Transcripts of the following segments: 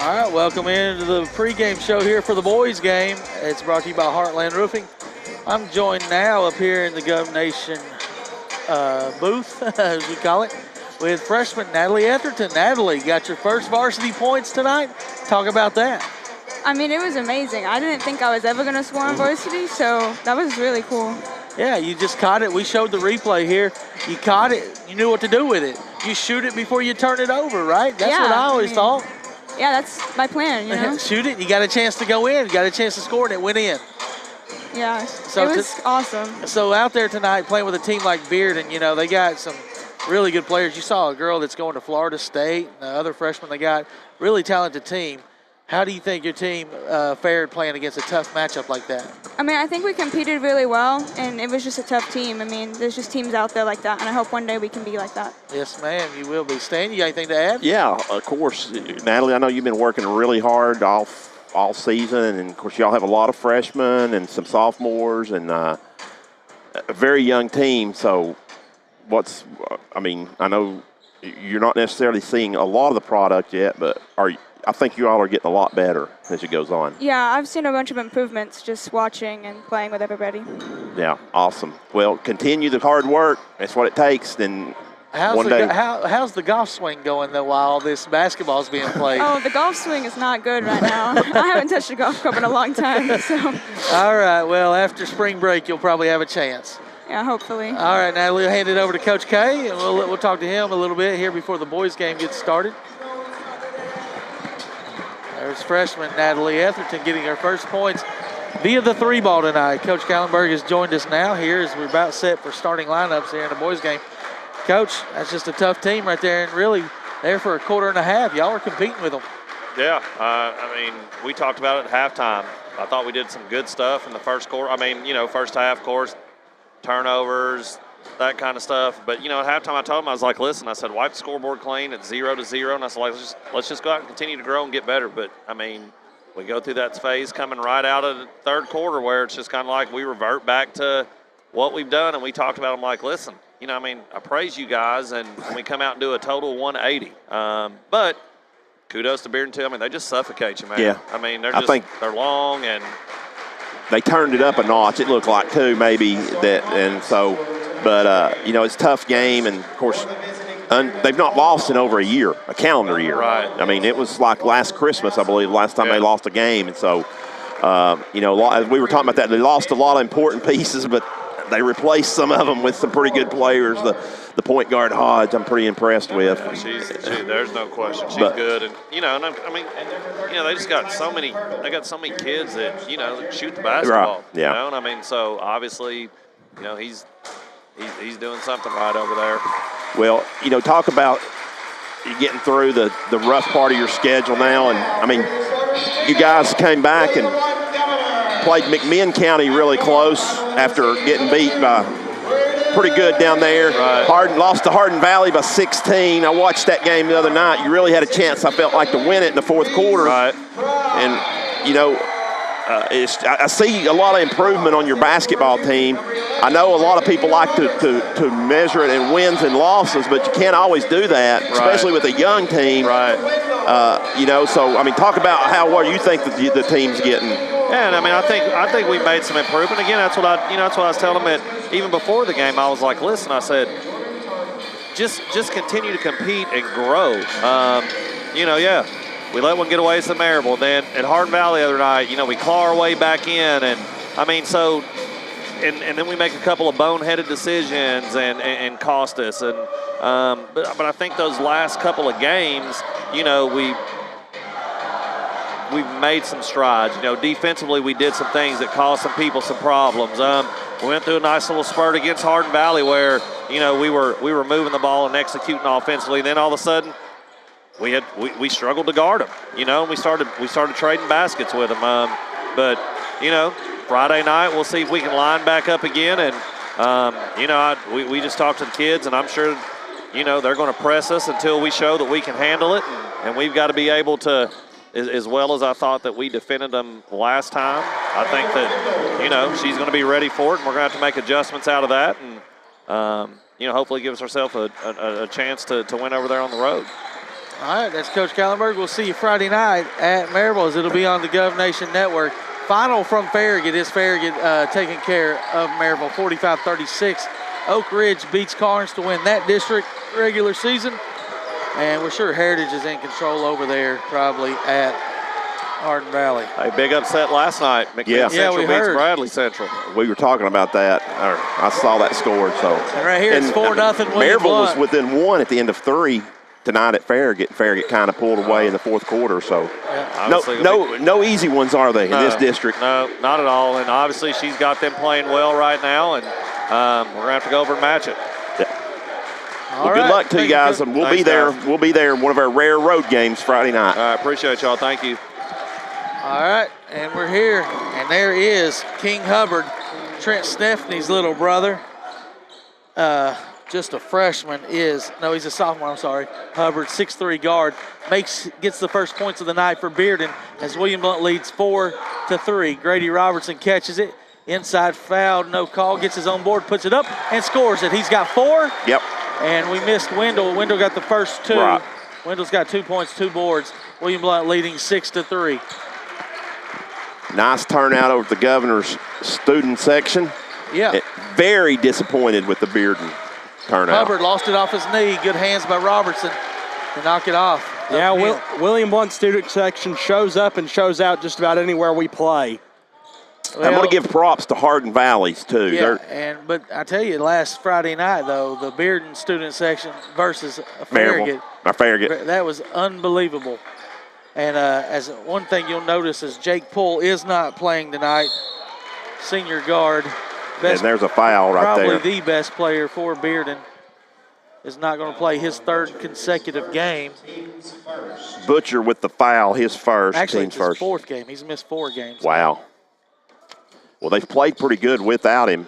All right, welcome into the pregame show here for the boys game. It's brought to you by Heartland Roofing. I'm joined now up here in the Gov Nation booth, as we call it, with freshman Natalie Etherton. Natalie, got your first varsity points tonight. Talk about that. I mean, it was amazing. I didn't think I was ever going to score on varsity, so that was really cool. Yeah, you just caught it. We showed the replay here. You caught it. You knew what to do with it. You shoot it before you turn it over, right? That's what I always thought. Yeah, that's my plan, you know? Shoot it. You got a chance to go in. You got a chance to score, and it went in. Yeah, so it was awesome. So out there tonight playing with a team like Bearden, you know, they got some really good players. You saw a girl that's going to Florida State, and the other freshman they got. Really talented team. How do you think your team fared playing against a tough matchup like that? I mean, I think we competed really well, and it was just a tough team. I mean, there's just teams out there like that, and I hope one day we can be like that. Yes, ma'am, you will be. Stan, you got anything to add? Yeah, of course. Natalie, I know you've been working really hard all season, and, of course, y'all have a lot of freshmen and some sophomores and a very young team. So I know you're not necessarily seeing a lot of the product yet, but I think you all are getting a lot better as it goes on. Yeah, I've seen a bunch of improvements just watching and playing with everybody. Yeah, awesome. Well, continue the hard work. That's what it takes. Then how's the golf swing going, though, while all this basketball is being played? Oh, the golf swing is not good right now. I haven't touched a golf club in a long time. So. All right, well, after spring break, you'll probably have a chance. Yeah, hopefully. All right, Natalie, we'll hand it over to Coach K, and we'll talk to him a little bit here before the boys' game gets started. There's freshman Natalie Etherton getting her first points via the three ball tonight. Coach Kallenberg has joined us now here as we're about set for starting lineups here in the boys' game. Coach, that's just a tough team right there, and really there for a quarter and a half. Y'all are competing with them. Yeah, I mean, we talked about it at halftime. I thought we did some good stuff in the first quarter. I mean, first half, of course, turnovers, that kind of stuff. But, at halftime I told them, I was like, listen, I said, wipe the scoreboard clean at 0-0. And I said, let's just go out and continue to grow and get better. But, I mean, we go through that phase coming right out of the third quarter where it's just kind of like we revert back to what we've done. And we talked about them like, listen, I praise you guys. And we come out and do a total 180. But kudos to Bearden, too. I mean, they just suffocate you, man. Yeah. I mean, they're long and – they turned it up a notch, it looked like, too, maybe. It's a tough game, and, of course, they've not lost in over a calendar year. Right. I mean, it was like last Christmas, I believe, last time they lost a game. And so, we were talking about that. They lost a lot of important pieces, but they replaced some of them with some pretty good players. The point guard, Hodge, I'm pretty impressed with. Yeah, there's no question. She's good. And, they just got so many kids that, shoot the basketball. Right. Yeah. And I mean, so obviously, he's doing something right over there. Well, talk about getting through the rough part of your schedule now. And, I mean, you guys came back and played McMinn County really close after getting beat by pretty good down there. Right. Lost to Hardin Valley by 16. I watched that game the other night. You really had a chance, I felt like, to win it in the fourth quarter. Right. And, I see a lot of improvement on your basketball team. I know a lot of people like to measure it in wins and losses, but you can't always do that, especially with a young team. Right. Talk about what you think the team's getting. Yeah, and I think we made some improvement. Again, that's what I was telling them even before the game. I was like, listen, I said, just continue to compete and grow. We let one get away as the Maryville. Then at Hardin Valley the other night, we claw our way back in, and and then we make a couple of boneheaded decisions and cost us. And but I think those last couple of games, we've made some strides. Defensively we did some things that caused some people some problems. We went through a nice little spurt against Hardin Valley where we were moving the ball and executing offensively. And then all of a sudden we struggled to guard them. And we started trading baskets with them. But Friday night we'll see if we can line back up again. And we just talked to the kids, and I'm sure they're going to press us until we show that we can handle it. And we've got to be able to. As well as I thought that we defended them last time, I think that, she's going to be ready for it, and we're going to have to make adjustments out of that and, hopefully give ourselves a chance to win over there on the road. All right, that's Coach Kallenberg. We'll see you Friday night at Maryville. It'll be on the Gov Nation Network. Final from Farragut is Farragut taking care of Maryville, 45-36. Oak Ridge beats Carnes to win that district regular season. And we're sure Heritage is in control over there, probably at Hardin Valley. A big upset last night. McMinn Central we beats heard. Bradley Central. We were talking about that. I saw that score. So. And right here it's 4-0 William Maryville Blount. was within 1 at the end of 3 tonight at Farragut. Farragut kind of pulled away in the fourth quarter. So no easy ones, are they, in this district? No, not at all. And obviously she's got them playing well right now, and we're going to have to go over and match it. Well, good luck to you guys, and we'll be there. We'll be there in one of our rare road games Friday night. I appreciate y'all. Thank you. All right, and we're here, and there is King Hubbard, Trent Stephanie's little brother. Just a freshman he's a sophomore, I'm sorry. Hubbard, 6'3" guard, gets the first points of the night for Bearden as William Blount leads 4-3. Grady Robertson catches it. Inside foul, no call, gets his own board, puts it up, and scores it. He's got 4. Yep. And we missed Wendell. Wendell got the first 2. Right. Wendell's got 2 points, 2 boards. William Blount leading 6-3. Nice turnout over the Governor's student section. Yeah. Very disappointed with the Bearden turnout. Hubbard lost it off his knee. Good hands by Robertson to knock it off. Yeah, William Blount student section shows up and shows out just about anywhere we play. Well, I'm going to give props to Hardin Valleys, too. Yeah, but I tell you, last Friday night, though, the Bearden student section versus Farragut. Farragut. That was unbelievable. And as one thing you'll notice is Jake Poole is not playing tonight, senior guard. And there's a foul right there. Probably the best player for Bearden is not going to play his 3rd consecutive game. Butcher with the foul, his first. Actually, team's it's his first. 4th game. He's missed 4 games. Wow. Well, they've played pretty good without him.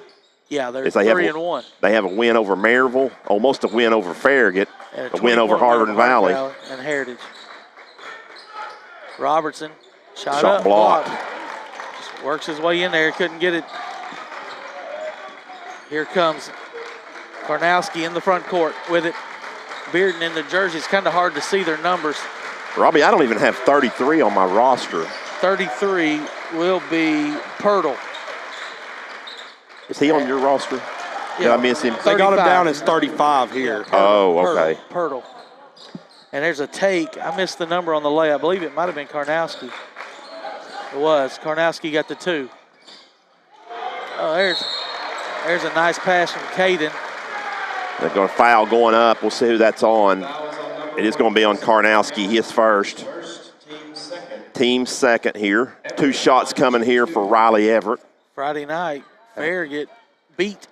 Yeah, they're As they 3-1. They have a win over Maryville, almost a win over Farragut, And a win over Hardin Valley. And Heritage. Robertson, shot Shot up, blocked. Just works his way in there, couldn't get it. Here comes Karnowski in the front court with it. Bearden in the jersey. It's kind of hard to see their numbers. Robbie, I don't even have 33 on my roster. 33 will be Pirtle. Is he on your roster? Did I miss him? They got him down as 35 here. Oh, okay. Pirtle. And there's a take. I missed the number on the lay. I believe it might have been Karnowski. It was. Karnowski got the 2. Oh, there's a nice pass from Caden. They're going to foul going up. We'll see who that's on. It is going to be on Karnowski, his first. Team second here. 2 shots coming here for Riley Everett. Friday night, Farragut beat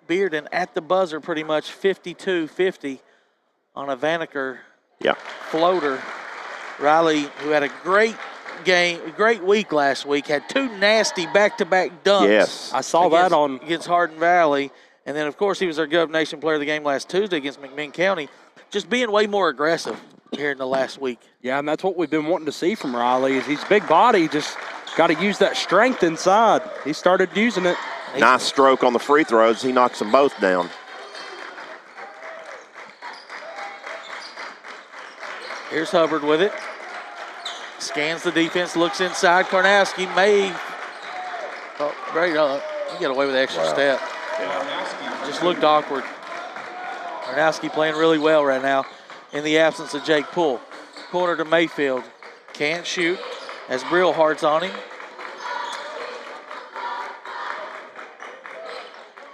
Bearden at the buzzer pretty much 52-50 on a Vanaker floater. Riley, who had a great week last week, had 2 nasty back-to-back dunks. Yes. I saw that against Hardin Valley. And then, of course, he was our Gov Nation Player of the Game last Tuesday against McMinn County, just being way more aggressive here in the last week. Yeah, and that's what we've been wanting to see from Riley is he's big body, just got to use that strength inside. He started using it. Nice stroke on the free throws. He knocks them both down. Here's Hubbard with it. Scans the defense, looks inside. Karnowski may. Oh, great. He got away with the extra step. Just looked awkward. Karnowski playing really well right now in the absence of Jake Poole. Corner to Mayfield. Can't shoot as Brillhart's on him.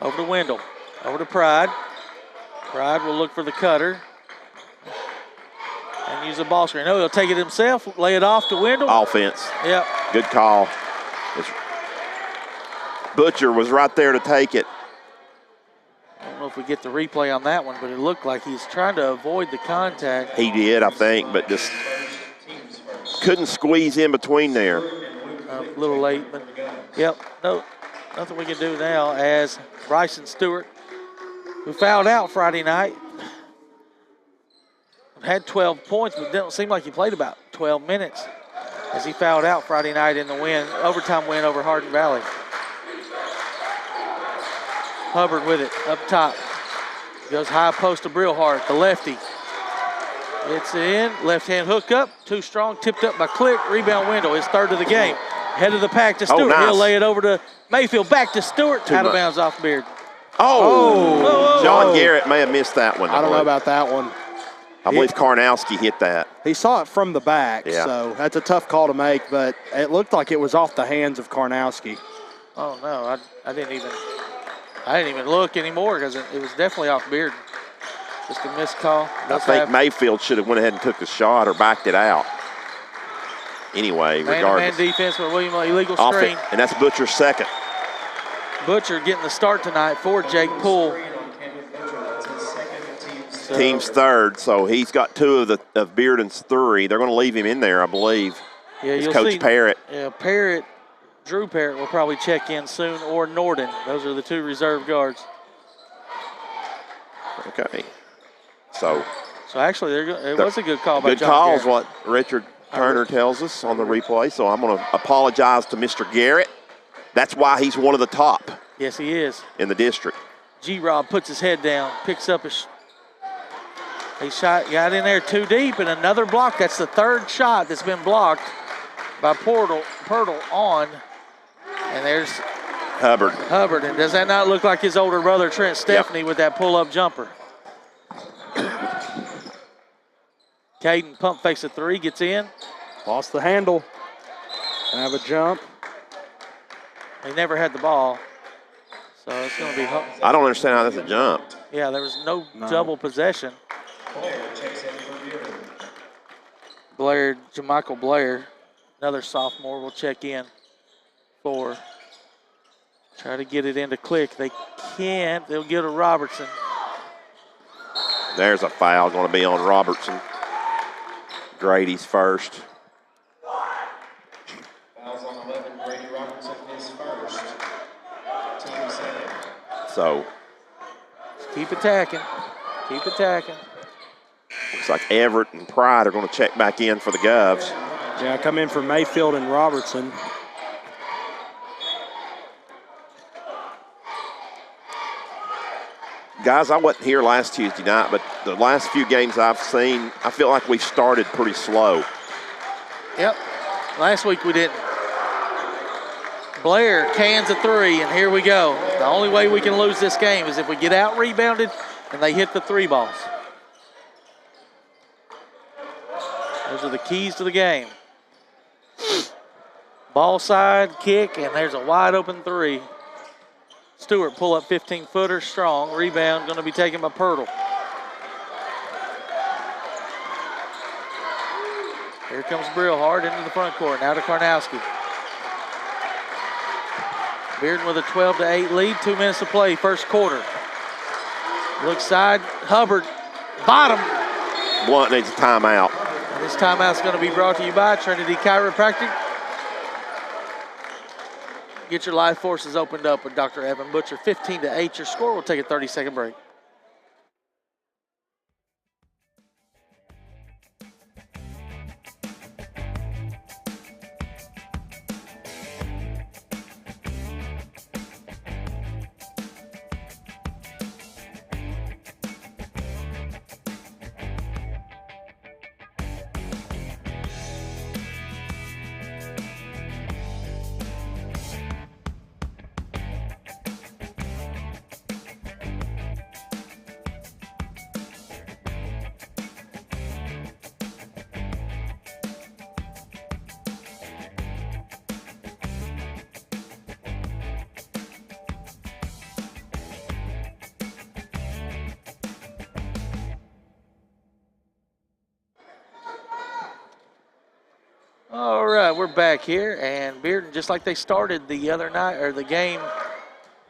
Over to Wendell. Over to Pride. Pride will look for the cutter. And use a ball screen. No, he'll take it himself, lay it off to Wendell. Offense. Yep. Good call. Butcher was right there to take it. I don't know if we get the replay on that one, but it looked like he's trying to avoid the contact. He did, I think, but just couldn't squeeze in between there. A little late, but yep, no, nothing we can do now as Bryson Stewart, who fouled out Friday night, had 12 points, but didn't seem like he played about 12 minutes as he fouled out Friday night in the overtime win over Hardin Valley. Hubbard with it up top. Goes high post to Brillhart, the lefty. It's in, left-hand hook up, too strong, tipped up by Click, rebound Wendell, his third of the game. Head of the pack to Stewart. nice. He'll lay it over to Mayfield, back to Stewart, Too out of much. bounds off Bearden. Oh! John Oh. Garrett may have missed that one. I don't know about that one. I believe Karnowski hit that. He saw it from the back, Yeah. so that's a tough call to make, but it looked like it was off the hands of Karnowski. Oh no, I didn't even look anymore because it was definitely off Bearden. Just a missed call. I think Mayfield should have went ahead and took the shot or backed it out. Anyway, Man-to-man regardless. defense with William illegal screen. And that's Butcher's second. Butcher getting the start tonight for Jake Poole. So, Team's third, so he's got two of Bearden's three. They're going to leave him in there, I believe. yeah, It's you'll Coach see, Parrott. Yeah, Drew Parrott will probably check in soon, or Norden. Those are the two reserve guards. Okay. So actually, it was a good call by good John call is Garrett. what Richard Turner tells us on the replay. So I'm going to apologize to Mr. Garrett. That's why he's one of the top Yes, he is. in the district. G-Rob puts his head down, picks up his. He got in there too deep, and another block. That's the third shot that's been blocked by Pirtle on. And there's Hubbard. And does that not look like his older brother, Trent Stephanie, with that pull-up jumper? Caden pump fakes a three, gets in. Lost the handle. Gonna have a jump. He never had the ball. So it's going to be. I don't understand how that's a jump. Yeah, there was no double possession. Jamichael Blair, another sophomore, will check in for. Try to get it into Click. They can't. They'll get to Robertson. There's a foul going to be on Robertson. Grady's first. Fouls on 11, Grady Robertson is first. Team second. So Keep attacking. Keep attacking. looks like Everett and Pride are going to check back in for the Govs. Yeah, come in for Mayfield and Robertson. Guys, I wasn't here last Tuesday night, but the last few games I've seen, I feel like we've started pretty slow. Yep. Last week we didn't. Blair cans a three, and here we go. The only way we can lose this game is if we get out rebounded and they hit the three balls. Those are the keys to the game. Ball side, kick, and there's a wide open three. Stewart pull up 15-footer strong. Rebound going to be taken by Pirtle. Here comes Brill hard into the front court. Now to Karnowski. Bearden with a 12-8 lead. 2 minutes to play, first quarter. Look side, Hubbard, bottom. Blount needs a timeout. And this timeout's going to be brought to you by Trinity Chiropractic. Get your life forces opened up with Dr. Evan Butcher. 15-8 your score. We'll take a 30-second break. All right, we're back here, and Bearden, just like they started the other night, or the game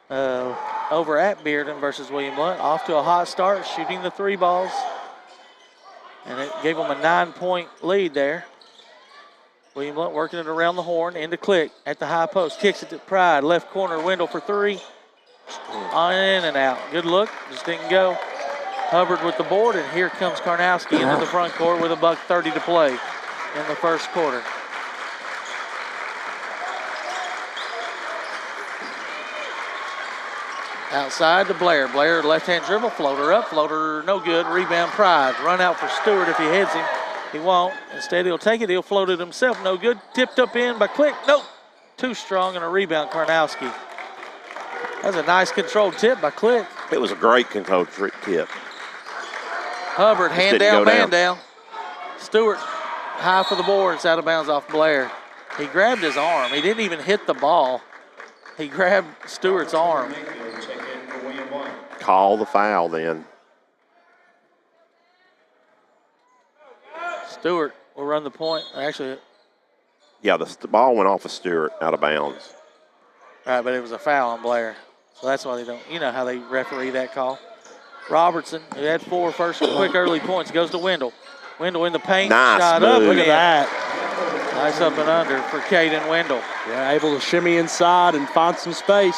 over at Bearden versus William Blount, off to a hot start, shooting the three balls, and it gave them a 9-point lead there. William Blount working it around the horn, into Click at the high post, kicks it to Pride, left corner, Wendell for three, on in and out. Good look, just didn't go. Hubbard with the board, and here comes Karnowski into the front court with $1:30 to play in the first quarter. Outside to Blair. Blair, left-hand dribble, floater up, floater no good, rebound Pride. Run out for Stewart if he heads him. He won't. Instead, he'll take it. He'll float it himself. No good. Tipped up in by Click. Nope. Too strong and a rebound, Karnowski. That's a nice controlled tip by Click. It was a great controlled tip. Hubbard, hand down, man down. Stewart, high for the board. It's out of bounds off Blair. He grabbed his arm. He didn't even hit the ball. He grabbed Stewart's arm. Call the foul then. Stewart will run the point. Actually, yeah, the ball went off of Stewart out of bounds. right, but it was a foul on Blair. So that's why they don't, you know how they referee that call. Robertson, who had 4 first quick early points, goes to Wendell. Wendell in the paint. Nice shot move. up. Look at that. Nice up and under for Caden Wendell. Yeah, able to shimmy inside and find some space.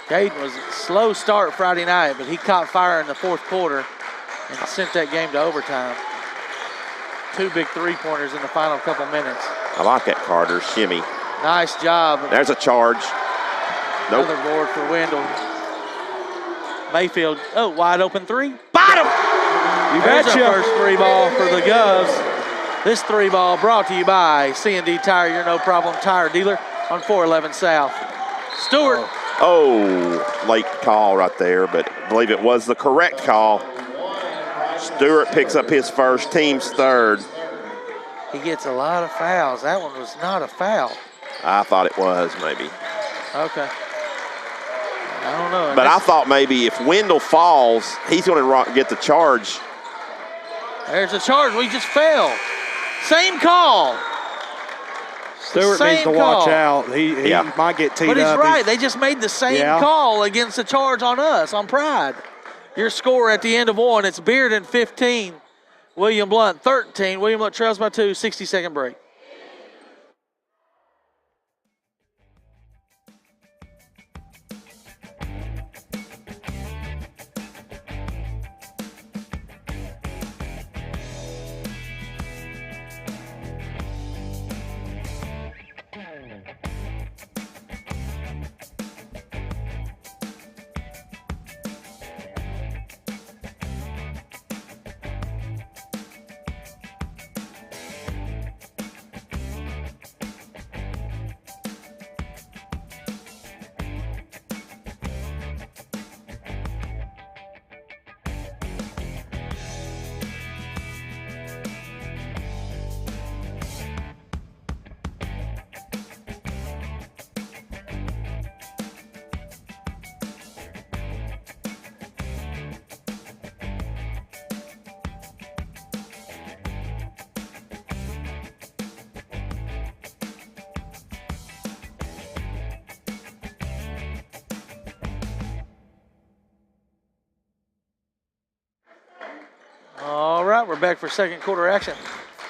Caden was a slow start Friday night, but he caught fire in the 4th quarter and sent that game to overtime. 2 big three-pointers in the final couple minutes. I like that, Carter. Shimmy. Nice job. There's a charge. Nope. Another board for Wendell. Mayfield, wide open 3. Bottom! You There's betcha. our first 3 ball for the Govs. This 3 ball brought to you by C&D Tire, your no problem tire dealer on 411 South. Stewart. Oh, late call right there, but I believe it was the correct call. Stewart picks up his first, team's 3rd. He gets a lot of fouls. That one was not a foul. I thought it was, maybe. Okay. I don't know. But I thought maybe if Wendell falls, he's going to get the charge. There's a charge. We just fell. Same call. Stewart needs to watch out. He might get teed up. But he's right. They just made the same call against the charge on us, on Pride. Your score at the end of 1, it's Bearden 15, William Blount 13. William Blount trails by 2, 60-second break. All right, we're back for second quarter action.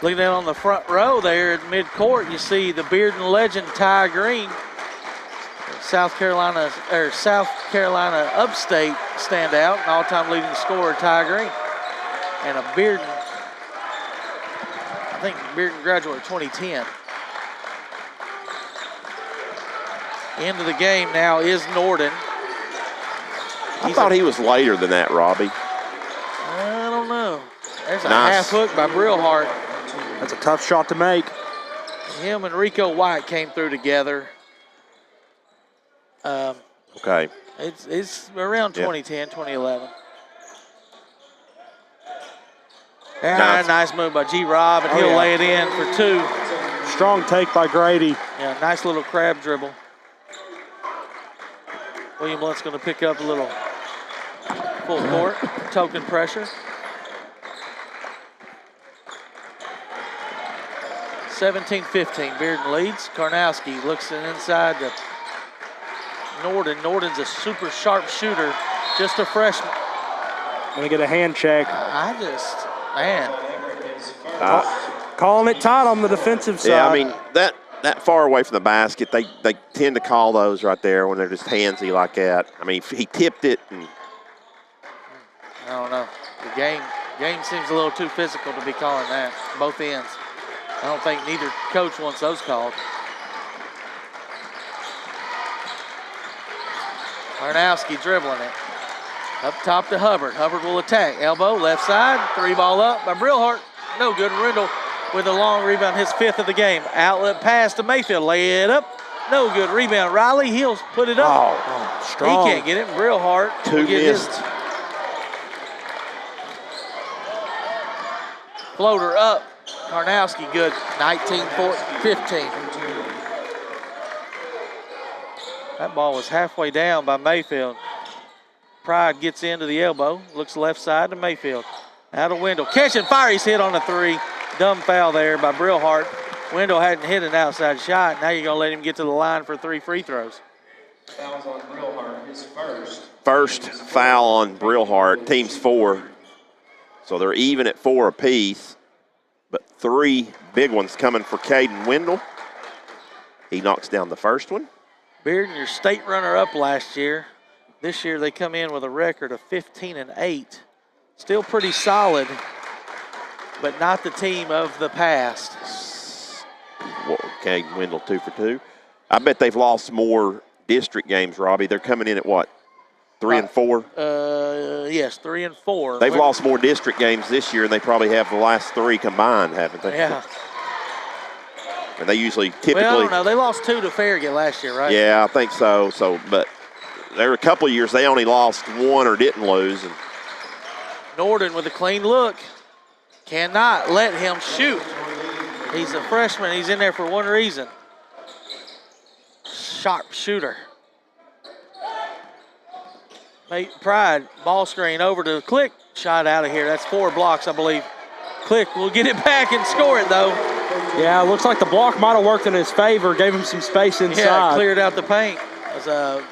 Looking down on the front row there at midcourt, you see the Bearden legend Ty Green, South Carolina Upstate standout, and all-time leading scorer Ty Green, and a Bearden. I think Bearden graduated 2010. Into the game now is Norden. I thought he was later than that, Robbie. I don't know. There's a half hook by Brillhart. That's a tough shot to make. Him and Rico White came through together. Okay. It's around 2010, 2011. Nice move by G. Rob, and he'll lay it in for 2. Strong take by Grady. Yeah, nice little crab dribble. William Blount's going to pick up a little full court, token pressure. 17-15, Bearden leads. Karnowski looks inside to Norden. Norden's a super sharp shooter, just a freshman. Gonna get a hand check. Calling it tight on the defensive side. Yeah, I mean, that far away from the basket, they tend to call those right there when they're just handsy like that. I mean, he tipped it. And I don't know. The game seems a little too physical to be calling that, both ends. I don't think neither coach wants those called. Karnowski dribbling it. Up top to Hubbard. Hubbard will attack. Elbow, left side. 3 ball up by Brillhart. No good. Rendell with a long rebound, his 5th of the game. Outlet pass to Mayfield. Lay it up. No good. Rebound. Riley, he'll put it up. Oh, strong. He can't get it. Brillhart 2 missed. Floater up. Karnowski good. 19-15. That ball was halfway down by Mayfield. Pride gets into the elbow. Looks left side to Mayfield. Out of Wendell. Catch and fire. He's hit on the 3. Dumb foul there by Brillhart. Wendell hadn't hit an outside shot. Now you're going to let him get to the line for 3 free throws. Fouls on Brillhart, his first. First foul on Brillhart. Team's 4. So they're even at 4 apiece. But 3 big ones coming for Caden Wendell. He knocks down the first one. Bearden, your state runner-up last year. This year they come in with a record of 15-8. Still pretty solid, but not the team of the past. Okay, Wendell 2 for 2. I bet they've lost more district games, Robbie. They're coming in at what, 3 and 4? Yes, 3 and 4. They've lost more district games this year, and they probably have the last 3 combined, haven't they? Yeah. And they usually typically. Well, I don't know. They lost 2 to Farragut last year, right? Yeah, I think so. But there were a couple of years they only lost 1 or didn't lose. And Norden with a clean look. Cannot let him shoot. He's a freshman. He's in there for one reason. Sharp shooter. Pride, ball screen over to Click. Shot out of here. That's 4 blocks, I believe. Click will get it back and score it, though. Yeah, it looks like the block might have worked in his favor, gave him some space inside. Yeah, cleared out the paint. It was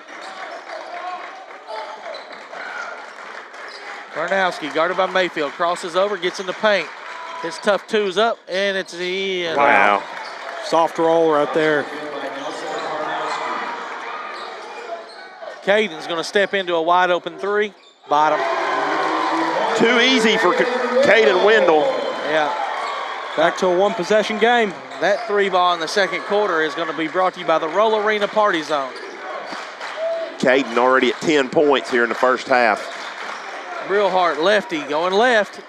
Karnowski, guarded by Mayfield, crosses over, gets in the paint. His tough 2's up, and it's the end. wow. Soft roll right there. Caden's going to step into a wide open 3. Bottom. Too easy for Caden Wendell. Yeah. Back to a 1-possession game. That 3 ball in the second quarter is going to be brought to you by the Roll Arena Party Zone. Caden already at 10 points here in the first half. Brillhart, lefty, going left.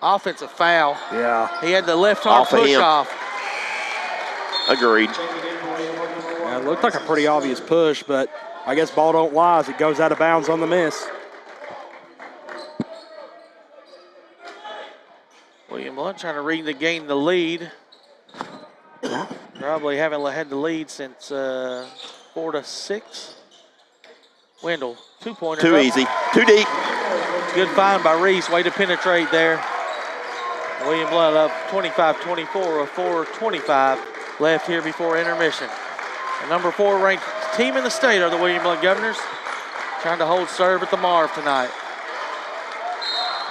Offensive foul. Yeah. He had the left arm Off of push him. off. Agreed. Yeah, it looked like a pretty obvious push, but I guess ball don't lie as it goes out of bounds on the miss. William Blount trying to regain the lead. Probably haven't had the lead since 4-6. Wendell, 2-pointer. Too easy. Too deep. Good find by Reese. Way to penetrate there. William Blount up 25-24 or 4:25 left here before intermission. The number 4 ranked team in the state are the William Blount Governors. Trying to hold serve at the Marv tonight.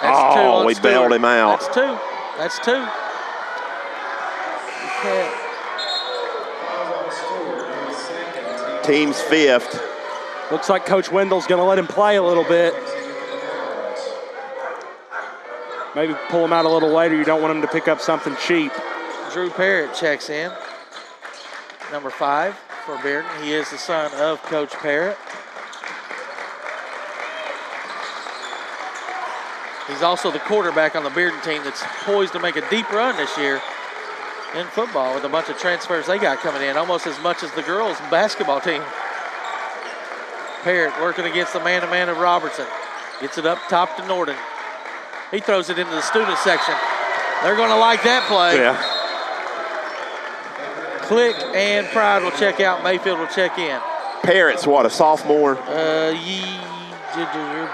That's 2 on we Stewart. bailed him out. That's 2. That's 2. You can't. Team's 5th. Looks like Coach Wendell's going to let him play a little bit. Maybe pull him out a little later. You don't want him to pick up something cheap. Drew Parrott checks in. Number 5 for Bearden. He is the son of Coach Parrott. He's also the quarterback on the Bearden team that's poised to make a deep run this year in football with a bunch of transfers they got coming in, almost as much as the girls' basketball team. Parrott working against the man-to-man of Robertson. Gets it up top to Norden. He throws it into the student section. They're going to like that play. Yeah. Click and Pride will check out. Mayfield will check in. Parrott's what, a sophomore?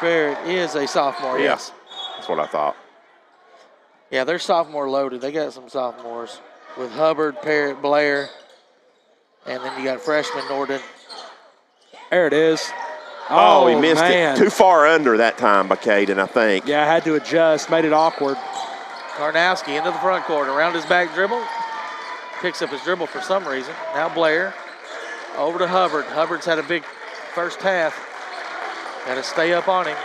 Parrott is a sophomore, Yeah. yes. That's what I thought. Yeah, they're sophomore loaded. They got some sophomores with Hubbard, Parrott, Blair, and then you got freshman Norden. There it is. Oh, he missed man. it. Too far under that time by Caden, I think. Yeah, I had to adjust, made it awkward. Karnowski into the front court, around his back dribble. Picks up his dribble for some reason. Now Blair over to Hubbard. Hubbard's had a big first half. Got to stay up on him.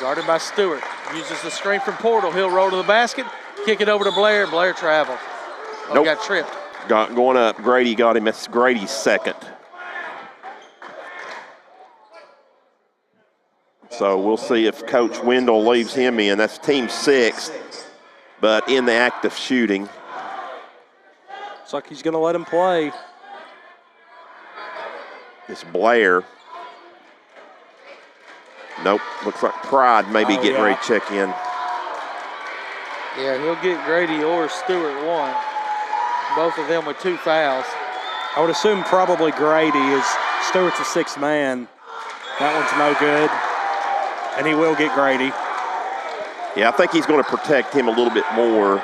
Guarded by Stewart. Uses the screen from Portal. He'll roll to the basket. Kick it over to Blair. Blair travels. Oh, Nope. got tripped. Going up. Grady got him. That's Grady's second. So we'll see if Coach Wendell leaves him in. That's team 6, but in the act of shooting. Looks like he's going to let him play. It's Blair. Nope, looks like Pride maybe getting ready to check in. Yeah, he'll get Grady or Stewart one. Both of them with 2 fouls. I would assume probably Grady is Stewart's a 6th man. That one's no good. And he will get Grady. Yeah, I think he's going to protect him a little bit more.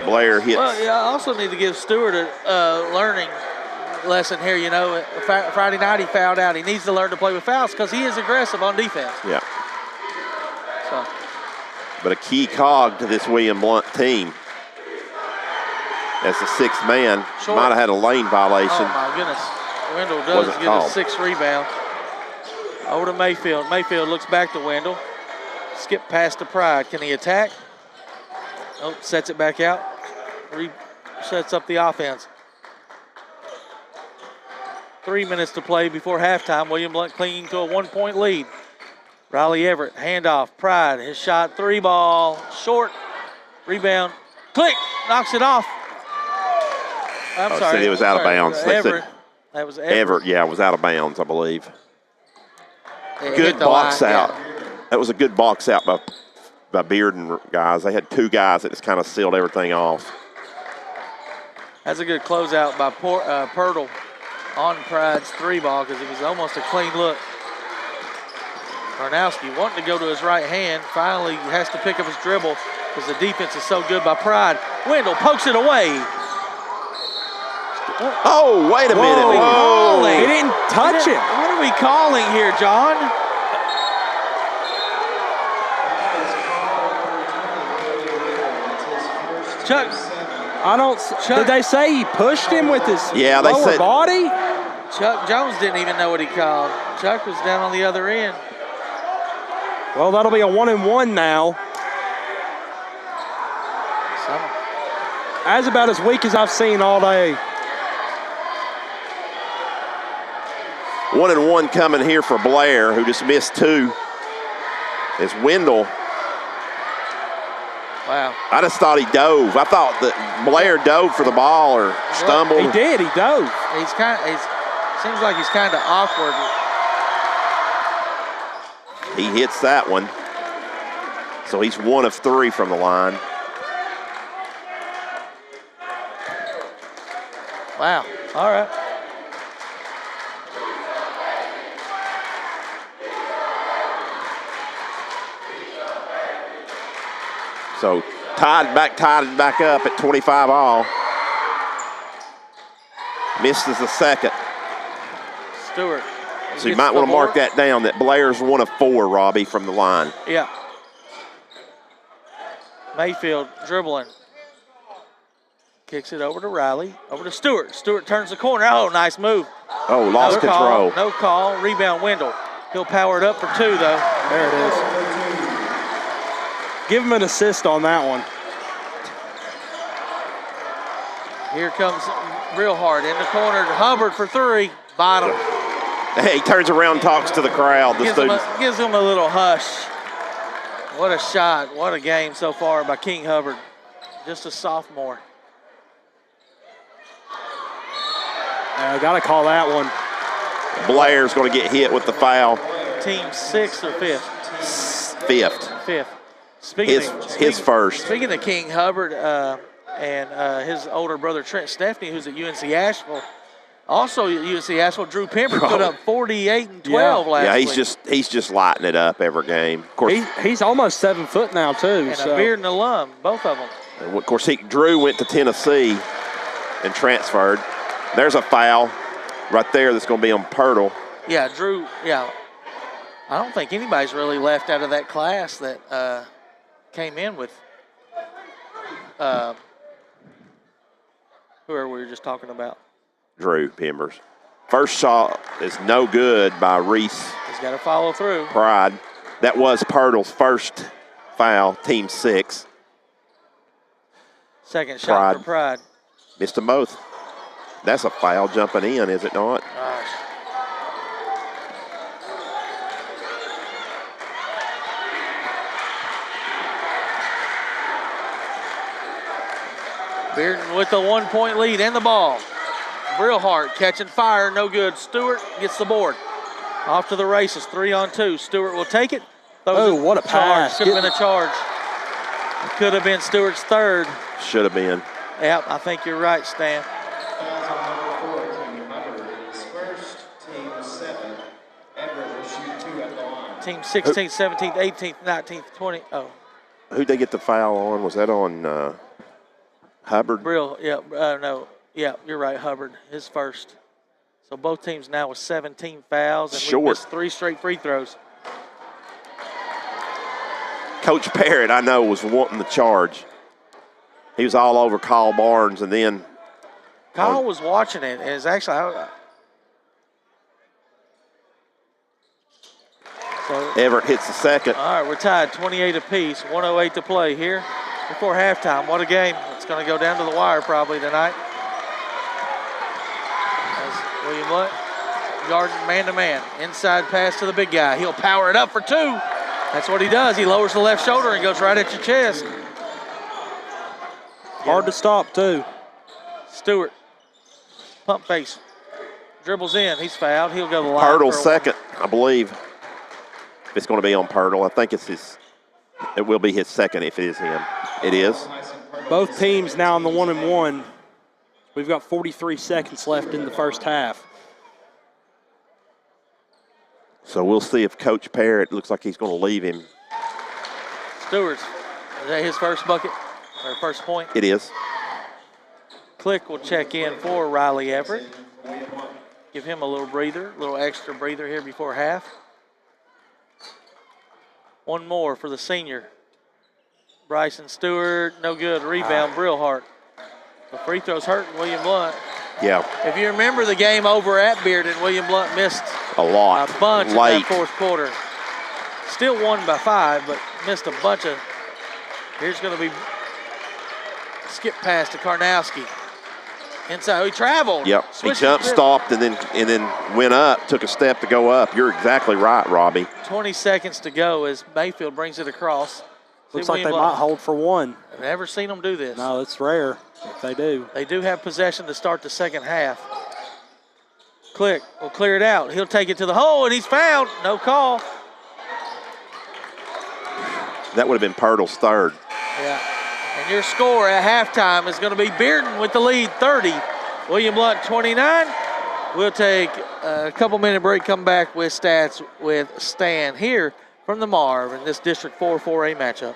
Blair hits. Well, yeah, I also need to give Stewart a learning lesson here. You know, Friday night he fouled out. He needs to learn to play with fouls because he is aggressive on defense. Yeah. So. But a key cog to this William Blount team. As the 6th man, might have had a lane violation. Oh, my goodness. Wendell does Wasn't get called. a 6th rebound. Over to Mayfield. Mayfield looks back to Wendell. Skip past to Pride. Can he attack? Oh, sets it back out. Sets up the offense. 3 minutes to play before halftime. William Blount clinging to a 1-point lead. Riley Everett, handoff. Pride, his shot, 3 ball, short. Rebound. Click, knocks it off. I'm sorry. Said it was out of bounds. Everett. That was Everett, yeah, was out of bounds, I believe. Yeah, Good box out. Yeah. That was a good box out by Bearden guys. They had 2 guys that just kind of sealed everything off. That's a good closeout by Pirtle on Pride's 3 ball because it was almost a clean look. Karnowski wanting to go to his right hand, finally has to pick up his dribble because the defense is so good by Pride. Wendell pokes it away. Oh, wait a minute. Whoa. He didn't touch it. What are we calling here, John? Chuck. Did they say he pushed him with his lower body? Chuck Jones didn't even know what he called. Chuck was down on the other end. Well, that'll be a 1-and-1 now. That's about as weak as I've seen all day. 1-and-1 coming here for Blair, who just missed 2. It's Wendell. Wow. I just thought he dove. I thought that Blair dove for the ball or stumbled. He did. He dove. Seems like he's kind of awkward. He hits that one. So he's 1 of 3 from the line. Wow. All right. So tied back up at 25 all. Misses the second. Stewart. So you might want to mark that down, that Blair's 1 of 4, Robbie, from the line. Yeah. Mayfield dribbling. Kicks it over to Riley, over to Stewart. Stewart turns the corner. Oh, nice move. Oh, lost control. No call. Rebound, Wendell. He'll power it up for 2, though. There it is. Give him an assist on that one. Here comes real hard in the corner. Hubbard for 3. Bottom. Hey, he turns around and talks to the crowd. Gives him a little hush. What a shot. What a game so far by King Hubbard. Just a sophomore. Got to call that one. Blair's going to get hit with the foul. Team 6th or 5th? 5th. His first. Speaking of King Hubbard and his older brother Trent Stepney, who's at UNC Asheville, also at UNC Asheville, Drew Pembroke put up 48 and 12 last week. Yeah, he's just lighting it up every game. Of course, he's almost 7 foot now too. And a Bearden alum, both of them. And of course, Drew went to Tennessee and transferred. There's a foul right there that's going to be on Pirtle. Yeah, Drew. Yeah, I don't think anybody's really left out of that class that came in with whoever we were just talking about. Drew Pimbers. First shot is no good by Reese. He's got to follow through. Pride. That was Pirtle's first foul, team 6. Second shot for Pride. Missed them both. That's a foul jumping in, is it not? Gosh. Bearden with the 1-point lead and the ball. Brillhart catching fire, no good. Stewart gets the board. Off to the races, 3-on-2. Stewart will take it. Oh, what a pass. Could have been a charge. Could have been Stewart's third. Should have been. Yep, I think you're right, Stan. Fouls on number 4, Team Hubbard is first. Team 7, Edward will shoot 2 at the line. Team 16th, 17th, 18th, 19th, 20th. Oh, Who'd they get the foul on? Was that on Hubbard? Brill, yeah, no. Yeah, you're right, Hubbard, his first. So both teams now with 17 fouls, and we missed 3 straight free throws. Coach Parrott, I know, was wanting the charge. He was all over Kyle Barnes, and then Kyle was watching it, and it's actually so Everett hits the second. all right, we're tied 28 apiece, 1:08 to play here before halftime. What a game. It's going to go down to the wire probably tonight. As William Blount guarding man-to-man. Inside pass to the big guy. He'll power it up for 2. That's what he does. He lowers the left shoulder and goes right at your chest. Hard to stop, too. Stewart, pump face, dribbles in. He's fouled. He'll go to the line. Pirtle for a second, I believe. If it's going to be on Pirtle, I think it's his. It will be his second if it is him. It is. Both teams now on the 1-and-1. We've got 43 seconds left in the first half. So we'll see if Coach Parrott looks like he's going to leave him. Stewart's, is that his first bucket or first point? It is. Click will check in for Riley Everett. Give him a little breather, a little extra breather here before half. One more for the senior. Bryson Stewart, no good. Rebound, Brillhart. The free throw's hurting William Blount. Yeah, If you remember the game over at Bearden, William Blount missed a lot. a bunch late. in that fourth quarter. Still won by 5, but missed a bunch of. Here's going to be skip pass to Karnowski. Inside, he traveled. Yep, he Switched jumped, the grip. stopped, and then went up, took a step to go up. You're exactly right, Robbie. 20 seconds to go as Mayfield brings it across. Looks See like they William might Blount. hold for 1. I've never seen them do this. No, it's rare if they do. They do have possession to start the second half. Click will clear it out. He'll take it to the hole, and he's fouled. No call. That would have been Pirtle's third. Yeah. And your score at halftime is going to be Bearden with the lead, 30. William Blount, 29. We'll take a couple-minute break, come back with stats with Stan here from the Marv in this District 4 4A matchup.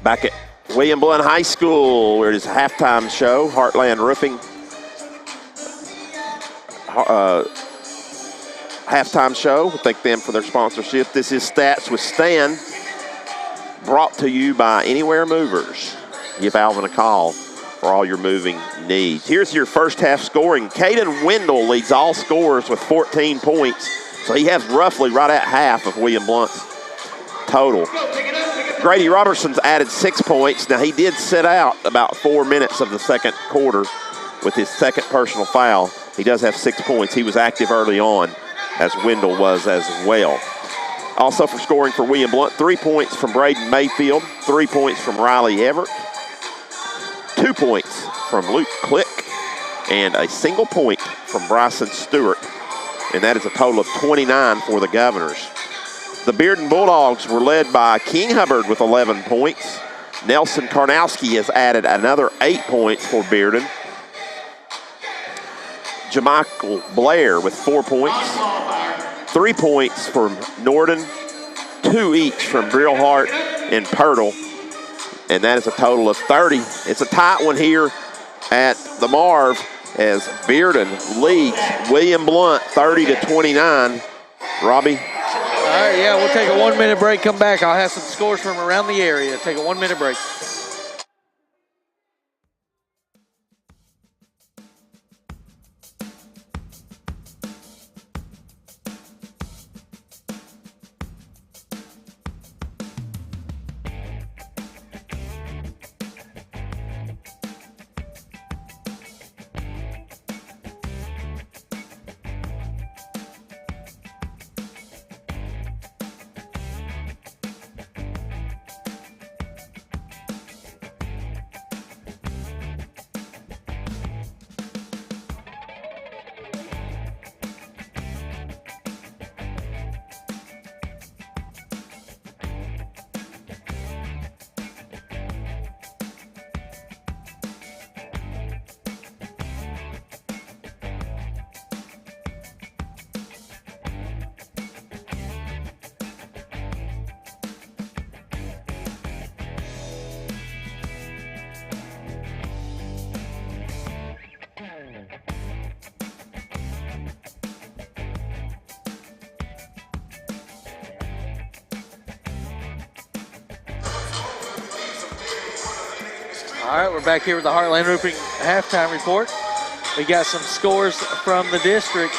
Back at William Blount High School, where it is a halftime show. Heartland Roofing halftime show. We thank them for their sponsorship. This is Stats with Stan, brought to you by Anywhere Movers. Give Alvin a call for all your moving needs. Here's your first half scoring. Caden Wendell leads all scorers with 14 points, so he has roughly right at half of William Blount's total. Grady Robertson's added 6 points. Now, he did sit out about 4 minutes of the second quarter with his second personal foul. He does have 6 points. He was active early on, as Wendell was as well. Also for scoring for William Blount, 3 points from Braden Mayfield, 3 points from Riley Everett, 2 points from Luke Click, and a single point from Bryson Stewart. And that is a total of 29 for the Governors. The Bearden Bulldogs were led by King Hubbard with 11 points. Nelson Karnowski has added another 8 points for Bearden. Jamichael Blair with 4 points. 3 points from Norden. 2 each from Brillhart and Pirtle. And that is a total of 30. It's a tight one here at the Marv as Bearden leads William Blount 30-29. Robbie? All right, yeah, we'll take a 1 minute break, come back. I'll have some scores from around the area. Take a 1 minute break. All right, we're back here with the Heartland Roofing halftime report. We got some scores from the district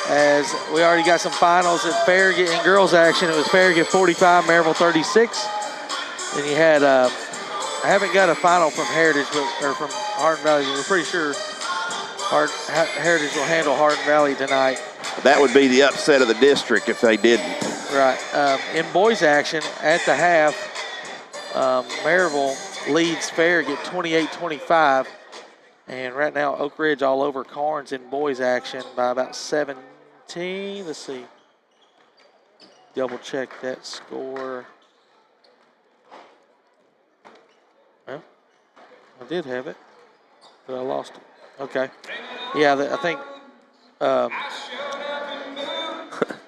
as we already got some finals at Farragut in girls action. It was Farragut 45, Maryville 36. Then you had, I haven't got a final from Heritage, or from Hardin Valley. We're pretty sure Heritage will handle Hardin Valley tonight. That would be the upset of the district if they didn't. Right. In boys action at the half, Maryville leads Farragut 28-25. And right now, Oak Ridge all over Carnes in boys action by about 17. Let's see. Double check that score. Well, I did have it, but I lost it. Okay. Yeah, I think.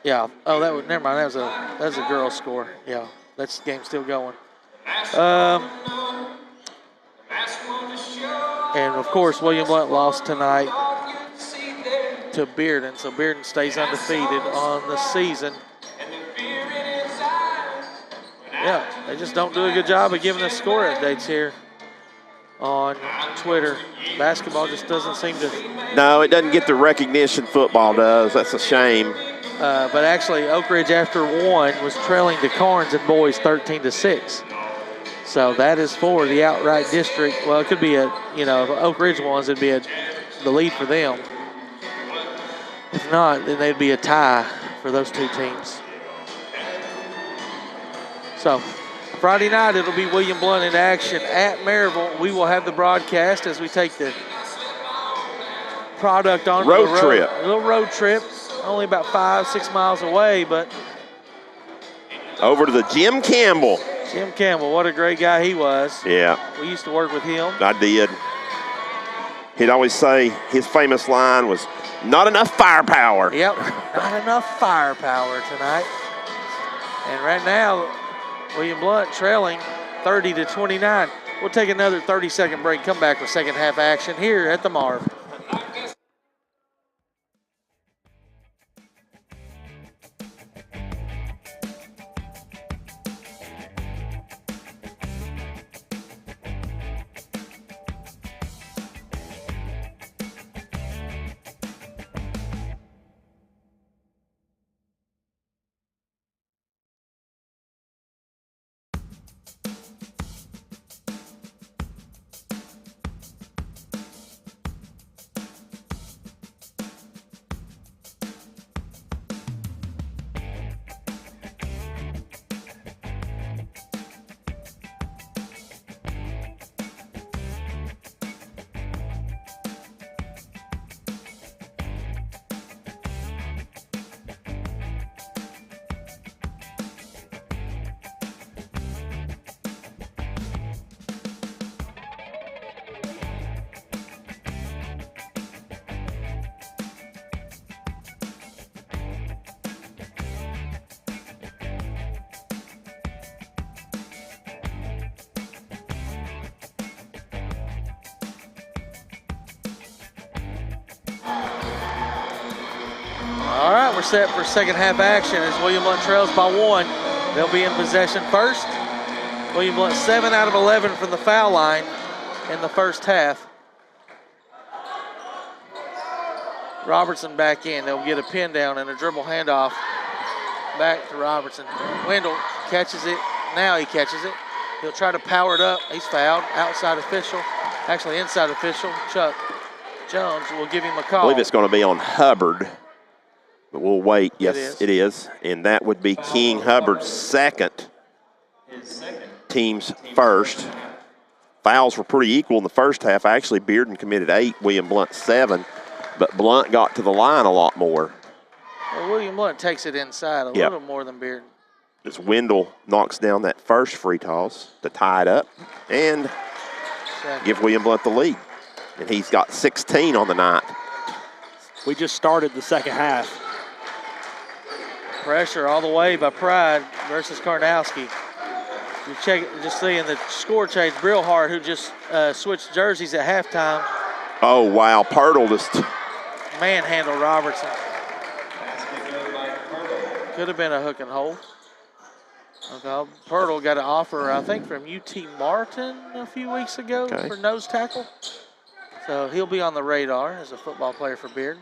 Yeah. Oh, that was. Never mind. That was a girls' score. Yeah, that's the game still going. And of course, William Blount lost tonight to Bearden, so Bearden stays undefeated on the season. Yeah, they just don't do a good job of giving us score updates here on Twitter. Basketball just doesn't seem to. No, it doesn't get the recognition football does. That's a shame. But actually, Oak Ridge after one was trailing to Carnes in boys 13-6. So that is for the outright district. Well, it could be if Oak Ridge wins, it'd be the lead for them. If not, then they'd be a tie for those two teams. So Friday night, it'll be William Blount in action at Maryville. We will have the broadcast as we take the product on road trip. A little road trip, only about 5-6 miles away, but over to the Jim Campbell. Jim Campbell, what a great guy he was. Yeah. We used to work with him. I did. He'd always say his famous line was, "Not enough firepower." Yep, not enough firepower tonight. And right now, William Blount trailing 30-29. We'll take another 30-second break, come back with second half action here at the Marv. All right, we're set for second half action as William Blount trails by 1. They'll be in possession first. William Blount 7 out of 11 from the foul line in the first half. Robertson back in. They'll get a pin down and a dribble handoff back to Robertson. Wendell catches it. Now he catches it. He'll try to power it up. He's fouled. Outside official. Actually, inside official. Chuck Jones will give him a call. I believe it's going to be on Hubbard. But we'll wait. Yes, is. it is. And that would be King Hubbard's second, team's first. Fouls were pretty equal in the first half. Actually, Bearden committed 8, William Blount 7. But Blount got to the line a lot more. Well, William Blount takes it inside a little more than Bearden. As Wendell knocks down that first free toss to tie it up and give William Blount the lead. And he's got 16 on the night. We just started the second half. Pressure all the way by Pride versus Karnowski. You check it, just seeing the score change. Brillhart, who just switched jerseys at halftime. Oh, wow. Pirtle just Manhandled Robertson. Could have been a hook and hold. Okay, Pirtle got an offer, I think, from UT Martin a few weeks ago for nose tackle. So he'll be on the radar as a football player for Bearden.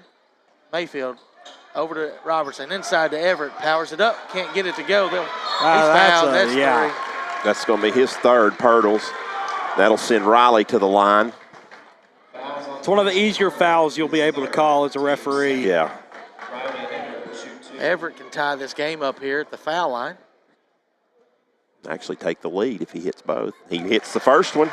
Mayfield over to Robertson, inside to Everett, powers it up, can't get it to go. He's fouled. That's 3. That's going to be his third, Pirtle's. That'll send Riley to the line. It's one of the easier fouls you'll be able to call as a referee. Yeah. Everett can tie this game up here at the foul line. Actually take the lead if he hits both. He hits the first one.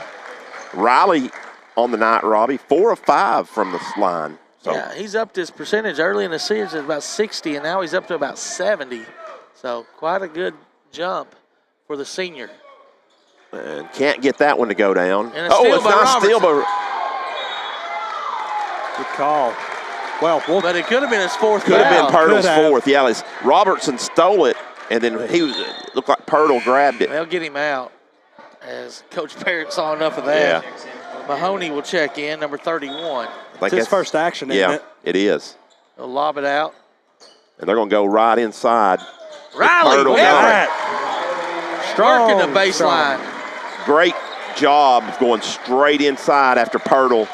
Riley on the night, Robbie, 4 of 5 from the line. So. Yeah, he's upped his percentage early in the season at about 60, and now he's up to about 70. So quite a good jump for the senior. And can't get that one to go down. And it's not steal by Good call. Well, but it could have been his fourth Could have been Pirtle's fourth. Yeah, Robertson stole it, and then looked like Pirtle grabbed it. They'll get him out as Coach Parrott saw enough of that. Yeah. Mahoney will check in, number 31. It's his first action, isn't it? Yeah, it is. They'll lob it out. And they're going to go right inside. Riley, Strong. Marking the baseline. Great job of going straight inside after Pirtle.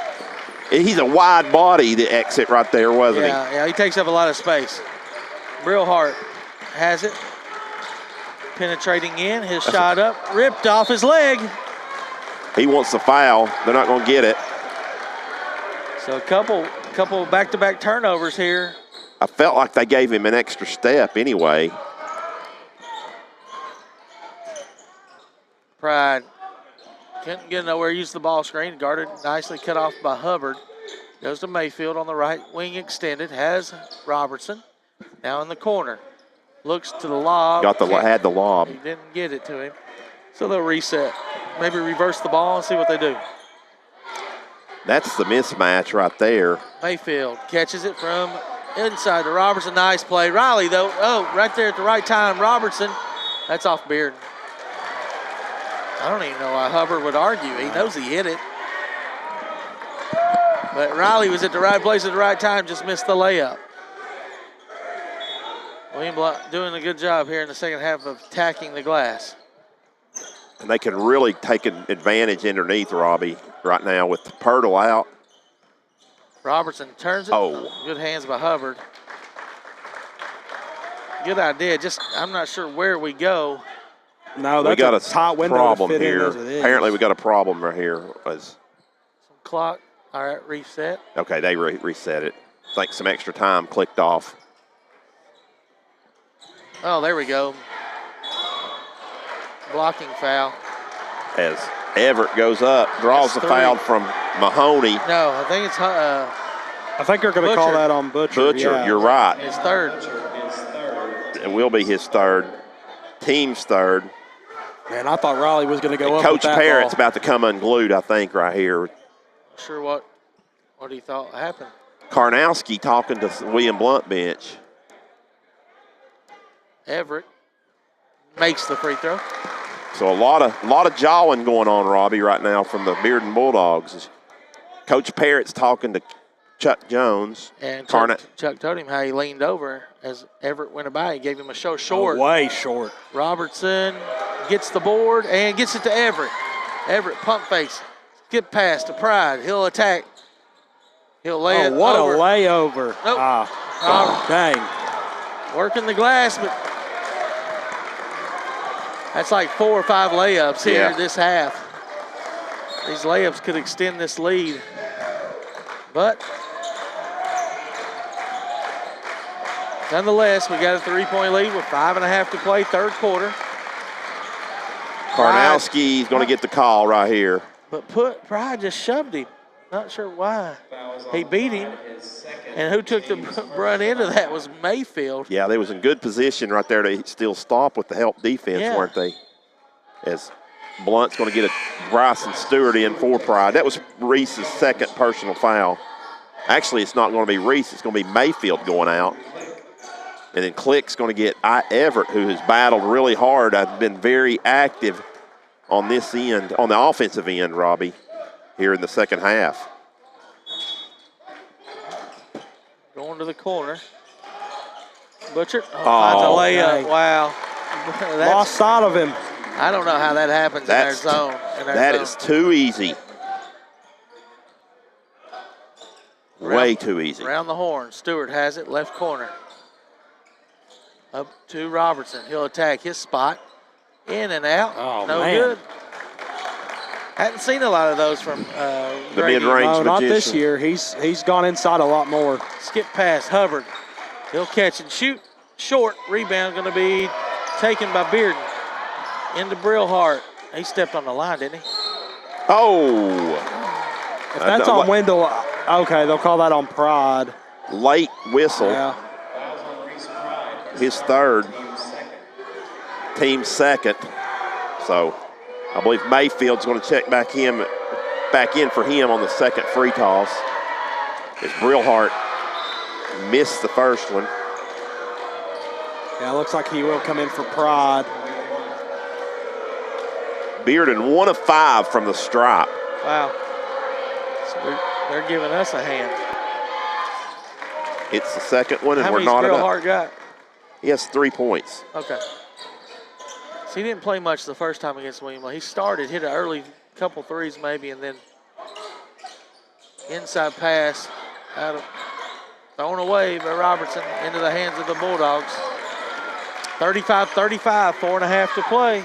He's a wide body, the exit right there, wasn't he? Yeah, he takes up a lot of space. Brillhart has it. Penetrating in, his shot up, ripped off his leg. He wants the foul. They're not going to get it. So a couple back-to-back turnovers here. I felt like they gave him an extra step anyway. Pride couldn't get nowhere, used the ball screen, guarded nicely, cut off by Hubbard. Goes to Mayfield on the right wing extended, has Robertson now in the corner. Looks to the lob. Had the lob. He didn't get it to him. So they'll reset. Maybe reverse the ball and see what they do. That's the mismatch right there. Mayfield catches it from inside to Robertson. Nice play. Riley, though, right there at the right time. Robertson, that's off Bearden. I don't even know why Hubbard would argue. He knows he hit it. But Riley was at the right place at the right time, just missed the layup. William Blount doing a good job here in the second half of attacking the glass. And they can really take an advantage underneath, Robbie, right now with Pirtle out. Robertson turns it. Oh. Good hands by Hubbard. Good idea. Just, I'm not sure where we go. No, We that's got a a tight window problem to fit here. in as it is. Apparently, we got a problem right here. Some clock. All right, reset. Okay, they reset it. I think some extra time clicked off. Oh, there we go. Blocking foul. As Everett goes up, draws That's the foul 3. from Mahoney. No, I think it's I think they're going to call Butcher. that on Butcher. Butcher, yeah. you're right. his third. It will be his third. Team's third. Man, I thought Riley was going to go up Coach with that Parrott's ball. about to come unglued, I think, right here. Sure what he thought happened. Karnowski talking to William Blount bench. Everett makes the free throw. So a lot of jawing going on, Robbie, right now from the Bearden Bulldogs. Coach Parrott's talking to Chuck Jones. And Karna- Chuck told him how he leaned over as Everett went by. He gave him a short. Way short. Robertson gets the board and gets it to Everett. Everett pump face. Skip pass to Pride. He'll attack. He'll lay it What over. a layover. Nope. Dang. Working the glass, but that's like 4 or 5 layups here this half. These layups could extend this lead. But nonetheless, we got a 3-point lead with 5.5 to play, third quarter. Karnowski's going to get the call right here. But Pride just shoved him. Not sure why. He beat him. And who took the brunt end of that was Mayfield. Yeah, they was in good position right there to still stop with the help defense, Yeah. weren't they? As Blunt's going to get a Bryson Stewart in for Pride. That was Reese's second personal foul. Actually, it's not going to be Reese. It's going to be Mayfield going out. And then Click's going to get Everett, who has battled really hard. I've been very active on this end, on the offensive end, Robbie, here in the second half. Going to the corner. Butcher finds a layup. dang. Wow. Lost sight of him. I don't know how that happens in their zone. That is too easy. Way too easy. Around the horn. Stewart has it, left corner. Up to Robertson. He'll attack his spot. In and out. Oh, no man. good. Hadn't seen a lot of those from The Grady. mid-range No, not this magician. year. He's gone inside a lot more. Skip pass, Hubbard. He'll catch and shoot. Short rebound going to be taken by Bearden. Into Brillhart. He stepped on the line, didn't he? Oh, If that's on Wendell, okay, they'll call that on Pride. late whistle. Yeah. His third, team's second. So I believe Mayfield's going to check back in for him on the second free toss. As Brillhart missed the first one. Yeah, it looks like he will come in for Pride. Bearden 1 of 5 from the stripe. Wow. So they're giving us a hand. It's the second one, and How we're many knotted up. Brillhart got? He has 3 points. Okay. So he didn't play much the first time against William. He started, hit an early couple threes maybe, and then inside pass out of thrown away by Robertson into the hands of the Bulldogs. 35-35, 4.5 to play.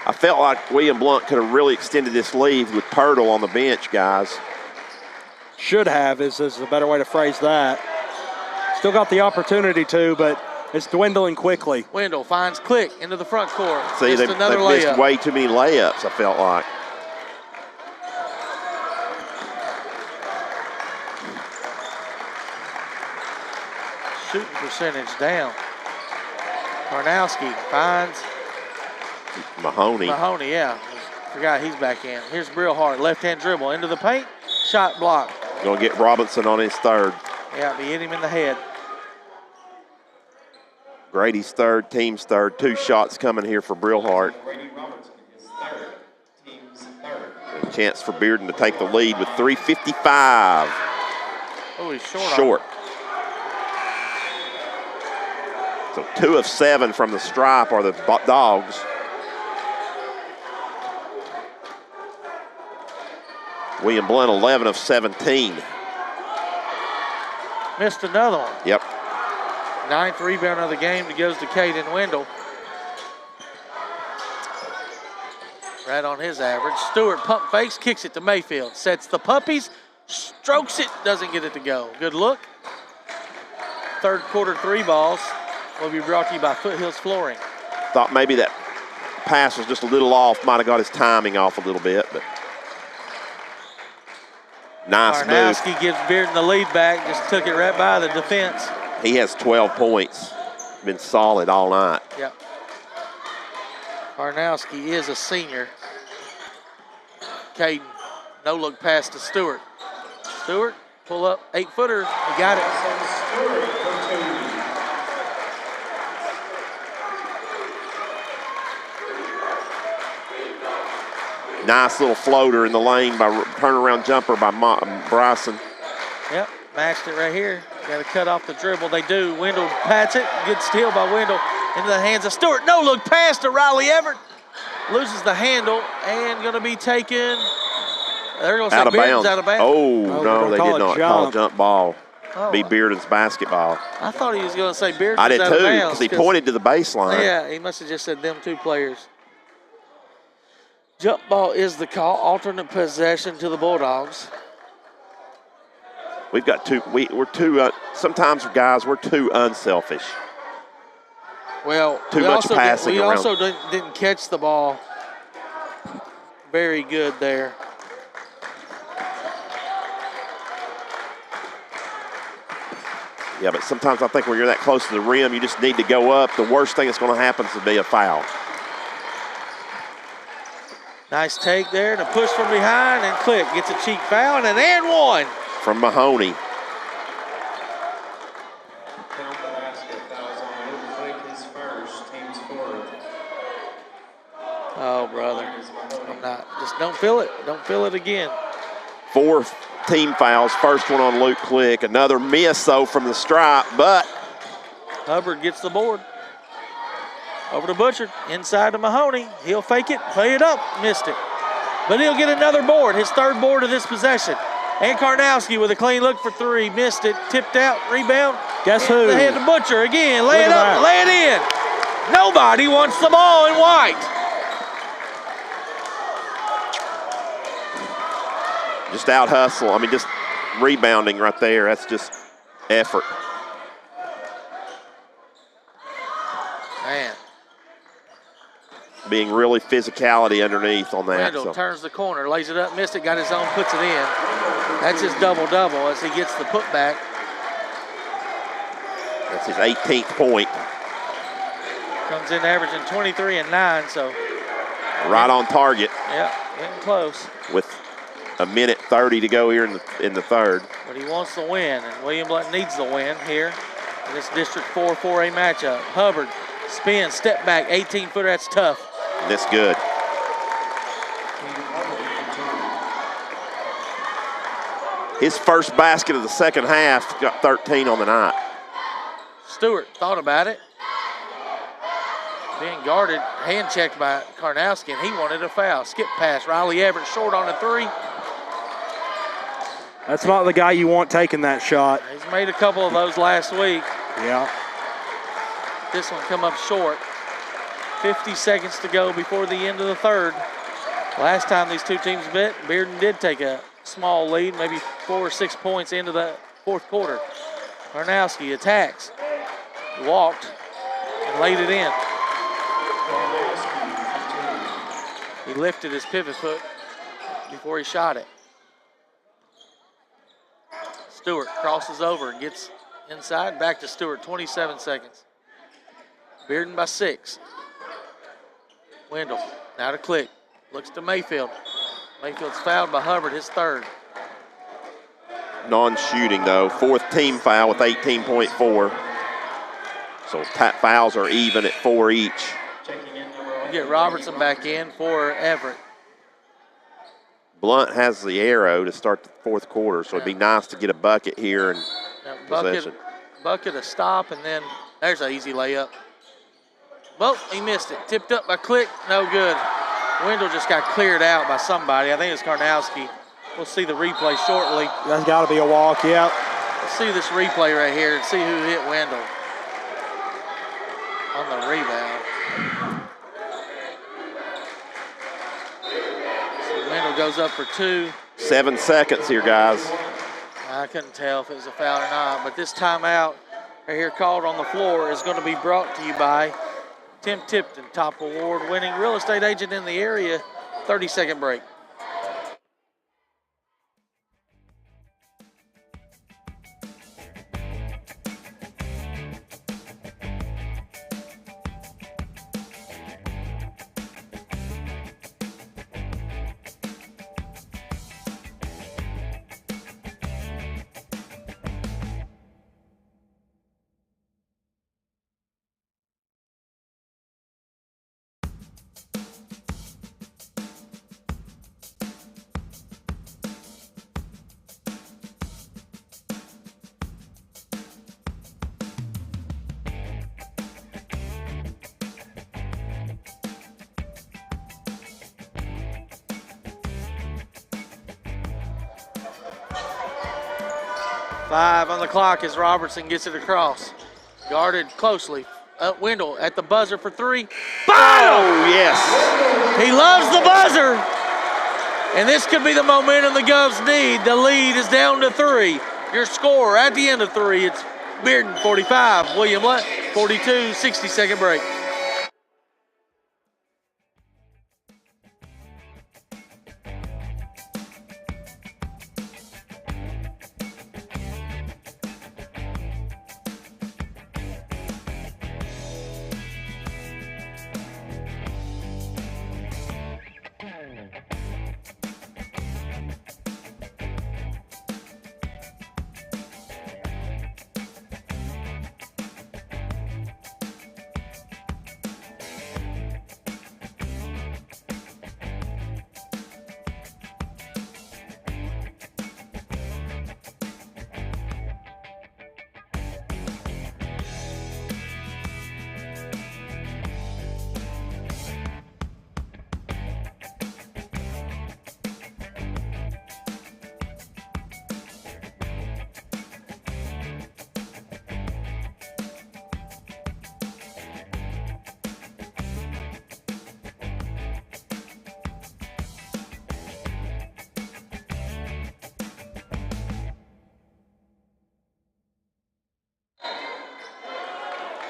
I felt like William Blount could have really extended this lead with Pirtle on the bench, guys. Should have is a better way to phrase that. Still got the opportunity to, but it's dwindling quickly. Wendell finds Click into the front court. See, Missed they another missed layup. way too many layups, I felt like. Shooting percentage down. Karnowski finds Mahoney. Mahoney, yeah. Forgot he's back in. Here's Brillhart, left-hand dribble into the paint. Shot blocked. Going to get Robinson on his third. Yeah, he hit him in the head. Grady's third, team's third. 2 shots coming here for Brillhart. Grady Robertson, his third, team's third. A chance for Bearden to take the lead with 3:55. Oh, he's short. Short. So 2 of 7 from the stripe are the Dogs. William Blount 11 of 17. Missed another one. Yep. 9th rebound of the game that goes to Caden Wendell. Right on his average. Stewart pump fakes, kicks it to Mayfield. Sets the puppies, strokes it, doesn't get it to go. Good look. Third quarter 3 balls will be brought to you by Foothills Flooring. Thought maybe that pass was just a little off. Might have got his timing off a little bit, but nice move. Karnowski gives Bearden the lead back, just took it right by the defense. He has 12 points. Been solid all night. Yep. Karnowski is a senior. Caden, no look pass to Stewart. Stewart, pull up, 8-footer, he got it. Stewart for 2. Nice little floater in the lane by turnaround jumper by Bryson. Yep, matched it right here. Got to cut off the dribble. They do. Wendell pats it. Good steal by Wendell into the hands of Stewart. No look pass to Riley Everett. Loses the handle and going to be taken. They're going to say Out of Bearden's bounds. out of bounds. Oh, no, they did not call a jump ball. Oh, Be Bearden's basketball. I thought he was going to say Bearden's I did out too, of bounds. because he pointed to the baseline. Yeah, he must have just said them 2 players. Jump ball is the call. Alternate possession to the Bulldogs. We've got we're too, sometimes guys, we're too unselfish. Well, Too much passing we around. also didn't catch the ball very good there. Yeah, but sometimes I think when you're that close to the rim, you just need to go up. The worst thing that's going to happen is to be a foul. Nice take there and a push from behind and Click gets a cheek foul and one. From Mahoney. Down the basket, fouls on Luke Click, his first, team's 4th. Oh, brother. I'm not. Just don't feel it. Don't feel it again. 4 team fouls. First one on Luke Click. Another miss, though, from the stripe, but Hubbard gets the board. Over to Butcher. Inside to Mahoney. He'll fake it. Play it up. Missed it. But he'll get another board. His 3rd board of this possession. And Karnowski with a clean look for 3. Missed it. Tipped out. Rebound. Guess who? The head to Butcher again. Lay Look it at up. that. Lay it in. Nobody wants the ball in white. just out hustle. I mean, just rebounding right there. That's just effort. Man. Being really physicality underneath on that. Randall turns the corner, lays it up, missed it, got his own, puts it in. That's his double-double as he gets the putback. That's his 18th point. Comes in averaging 23 and 9, so. Right on target. Yeah, getting close. With a minute 30 to go here in the third. But he wants the win, and William Blount needs the win here in this District 4 4A matchup. Hubbard, spin, step back, 18-footer, that's tough. That's good. His first basket of the second half, got 13 on the night. Stewart thought about it. Being guarded, hand checked by Karnowski, and he wanted a foul. Skip pass, Riley Everett short on a three. That's not the guy you want taking that shot. He's made a couple of those last week. Yeah. This one come up short. 50 seconds to go before the end of the third. Last time these two teams met, Bearden did take a small lead, maybe 4 or 6 points into the fourth quarter. Karnowski attacks, walked, and laid it in. He lifted his pivot foot before he shot it. Stewart crosses over and gets inside, back to Stewart, 27 seconds. Bearden by 6. Wendell, now to Click, looks to Mayfield. Mayfield's fouled by Hubbard, his third. Non-shooting though, fourth team foul with 18.4. So fouls are even at 4 each. Checking in number 11. Get Robertson back in for Everett. Blount has the arrow to start the fourth quarter, so it'd be nice to get a bucket here and Now, possession. bucket, a stop, and then there's an easy layup. Well, he missed it. Tipped up by Click, no good. Wendell just got cleared out by somebody. I think it's Karnowski. We'll see the replay shortly. That's got to be a walk, yeah. Let's see this replay right here and see who hit Wendell on the rebound. So Wendell goes up for 2. 7 seconds here, guys. I couldn't tell if it was a foul or not, but this timeout right here called on the floor is going to be brought to you by Tim Tipton, top award-winning real estate agent in the area. 30-second break. Five on the clock as Robertson gets it across. Guarded closely. Wendell at the buzzer for 3. Oh, yes. He loves the buzzer. And this could be the momentum the Govs need. The lead is down to 3. Your score at the end of 3, it's Bearden 45, William Blount 42, 60-second break.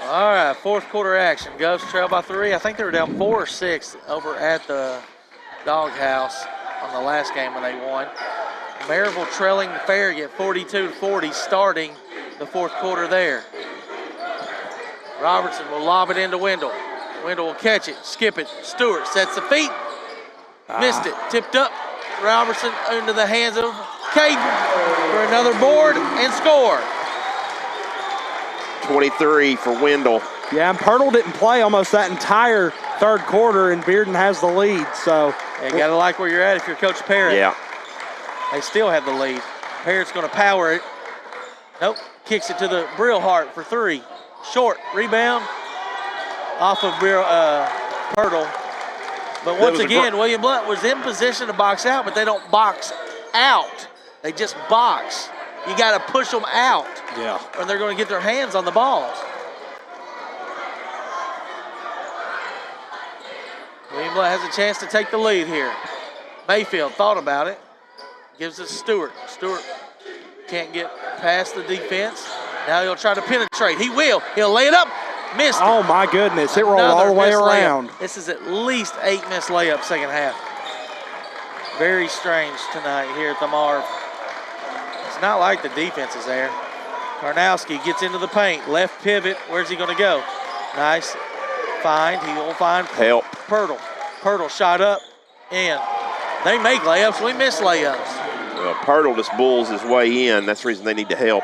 All right, fourth quarter action. Govs trail by 3. I think they were down 4 or 6 over at the Doghouse on the last game when they won. Maryville trailing Farragut 42-40, starting the fourth quarter there. Robertson will lob it into Wendell. Wendell will catch it, skip it. Stewart sets the feet, missed it, tipped up. Robertson into the hands of Caden for another board and score. 23 for Wendell. Yeah, and Pirtle didn't play almost that entire third quarter, and Bearden has the lead. So you got to like where you're at if you're Coach Parrott. Yeah. They still have the lead. Parrott's going to power it. Nope, kicks it to the Brillhart for 3. Short rebound off of Pirtle. But once again, William Blount was in position to box out, but they don't box out. They just box. You got to push them out. Yeah. Or they're going to get their hands on the balls. William Blount has a chance to take the lead here. Mayfield thought about it. Gives it to Stewart. Stewart can't get past the defense. Now he'll try to penetrate. He will. He'll lay it up. Missed it. Oh, my goodness. It rolled all the way around. Layup. This is at least 8 missed layups second half. Very strange tonight here at the Marv. It's not like the defense is there. Karnowski gets into the paint. Left pivot. Where's he going to go? Nice find. He will find help. Pirtle. Pirtle shot up. And they make layups. We miss layups. Well, Pirtle just bulls his way in. That's the reason they need to help.